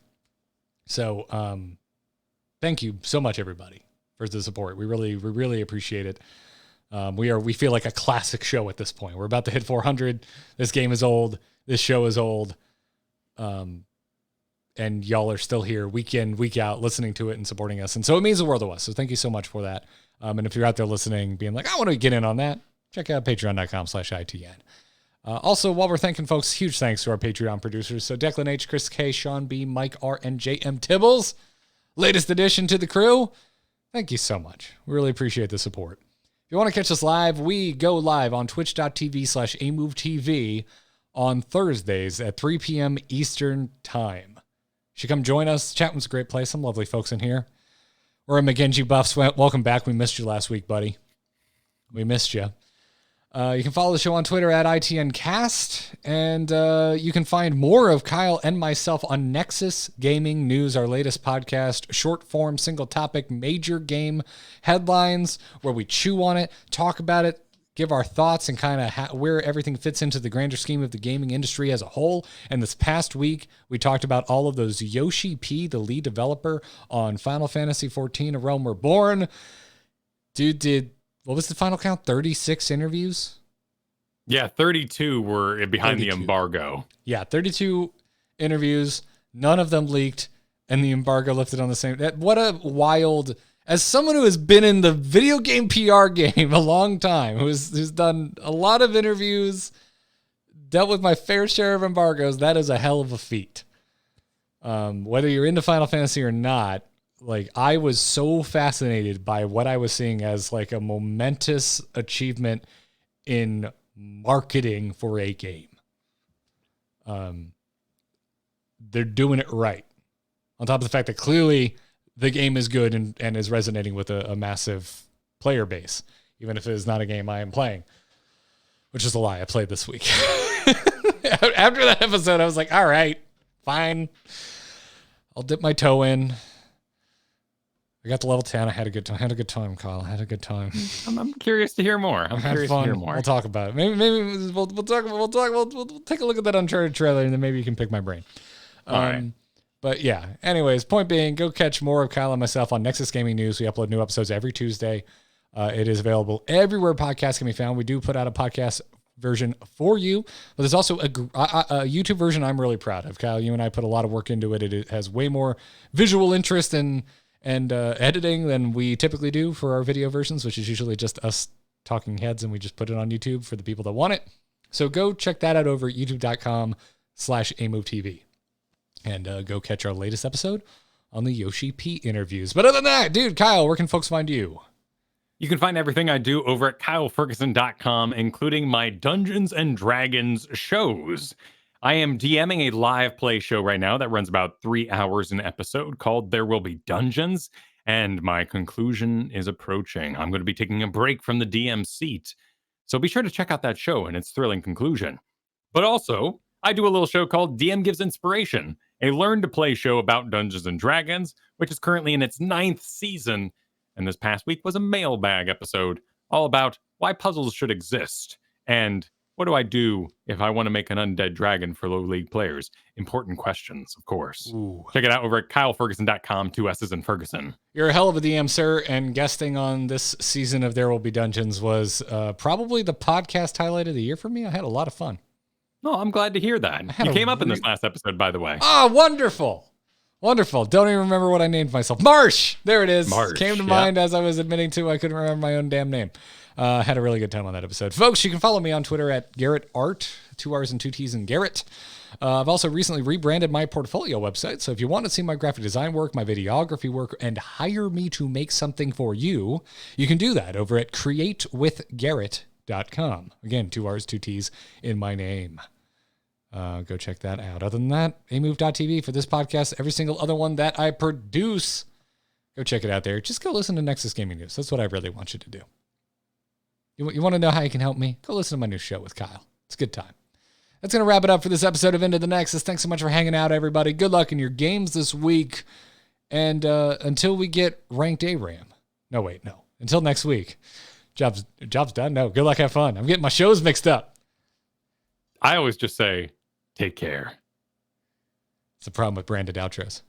So thank you so much, everybody, for the support. We really appreciate it. We feel like a classic show at this point. We're about to hit 400. This game is old. This show is old. And y'all are still here week in, week out, listening to it and supporting us. And so it means the world to us. So thank you so much for that. And if you're out there listening, being like, I want to get in on that, check out patreon.com/ITN. Also, while we're thanking folks, huge thanks to our Patreon producers. So Declan H, Chris K, Sean B, Mike R, and JM Tibbles, latest addition to the crew. Thank you so much. We really appreciate the support. If you want to catch us live, we go live on twitch.tv/amovetv on Thursdays at 3 p.m. Eastern Time. You should come join us. Chat room's a great place. Some lovely folks in here. We're a McGingy Buffs. Welcome back. We missed you last week, buddy. We missed you. You can follow the show on Twitter at ITNcast, and you can find more of Kyle and myself on Nexus Gaming News, our latest podcast, short form, single topic, major game headlines, where we chew on it, talk about it, give our thoughts, and kind of where everything fits into the grander scheme of the gaming industry as a whole. And this past week, we talked about all of those. Yoshi P, the lead developer on Final Fantasy XIV, A Realm Reborn. Dude did... What was the final count? 36 interviews? Yeah, 32 were behind 32. The embargo. Yeah, 32 interviews. None of them leaked, and the embargo lifted on the same. What a wild... As someone who has been in the video game PR game a long time, who's done a lot of interviews, dealt with my fair share of embargoes, that is a hell of a feat. Whether you're into Final Fantasy or not, like, I was so fascinated by what I was seeing as like a momentous achievement in marketing for a game. They're doing it right. On top of the fact that clearly the game is good and is resonating with a massive player base, even if it is not a game I am playing, which is a lie. I played this week. After that episode, I was like, all right, fine. I'll dip my toe in. I got to level 10. I had a good time. Kyle. I had a good time. I'm curious to hear more. I'm curious to hear more. We'll talk about it. Maybe we'll talk. We'll take a look at that Uncharted trailer, and then maybe you can pick my brain. All right. But yeah. Anyways, point being, go catch more of Kyle and myself on Nexus Gaming News. We upload new episodes every Tuesday. It is available everywhere podcasts can be found. We do put out a podcast version for you, but there's also a YouTube version I'm really proud of. Kyle, you and I put a lot of work into it. It has way more visual interest and and editing than we typically do for our video versions, which is usually just us talking heads, and we just put it on YouTube for the people that want it. So go check that out over at youtube.com/amovetv and go catch our latest episode on the Yoshi P interviews. But other than that, dude, Kyle, where can folks find you? You can find everything I do over at kyleferguson.com, including my Dungeons and Dragons shows. I am DMing a live play show right now that runs about 3 hours an episode called There Will Be Dungeons, and my conclusion is approaching. I'm going to be taking a break from the DM seat, so be sure to check out that show and its thrilling conclusion. But also, I do a little show called DM Gives Inspiration, a learn-to-play show about Dungeons and Dragons, which is currently in its 9th season. And this past week was a mailbag episode all about why puzzles should exist and what do I do if I want to make an undead dragon for low league players? Important questions, of course. Ooh. Check it out over at kyleferguson.com, 2 S's in Fergusson. You're a hell of a DM, sir, and guesting on this season of There Will Be Dungeons was probably the podcast highlight of the year for me. I had a lot of fun. Oh, I'm glad to hear that. You came up in this last episode, by the way. Oh, wonderful. Wonderful. Don't even remember what I named myself. Marsh. There it is. Marsh, Came to mind as I was admitting to I couldn't remember my own damn name. Had a really good time on that episode. Folks, you can follow me on Twitter at Garrett Art, 2 R's and 2 T's in Garrett. I've also recently rebranded my portfolio website. So if you want to see my graphic design work, my videography work, and hire me to make something for you, you can do that over at createwithgarrett.com. Again, 2 R's, 2 T's in my name. Go check that out. Other than that, amove.tv for this podcast, every single other one that I produce. Go check it out there. Just go listen to Nexus Gaming News. That's what I really want you to do. You want to know how you can help me? Go listen to my new show with Kyle. It's a good time. That's going to wrap it up for this episode of Into the Nexus. Thanks so much for hanging out, everybody. Good luck in your games this week. And until we get ranked ARAM. No, wait, no. Until next week. Job's done? No. Good luck, have fun. I'm getting my shows mixed up. I always just say, take care. It's the problem with branded outros.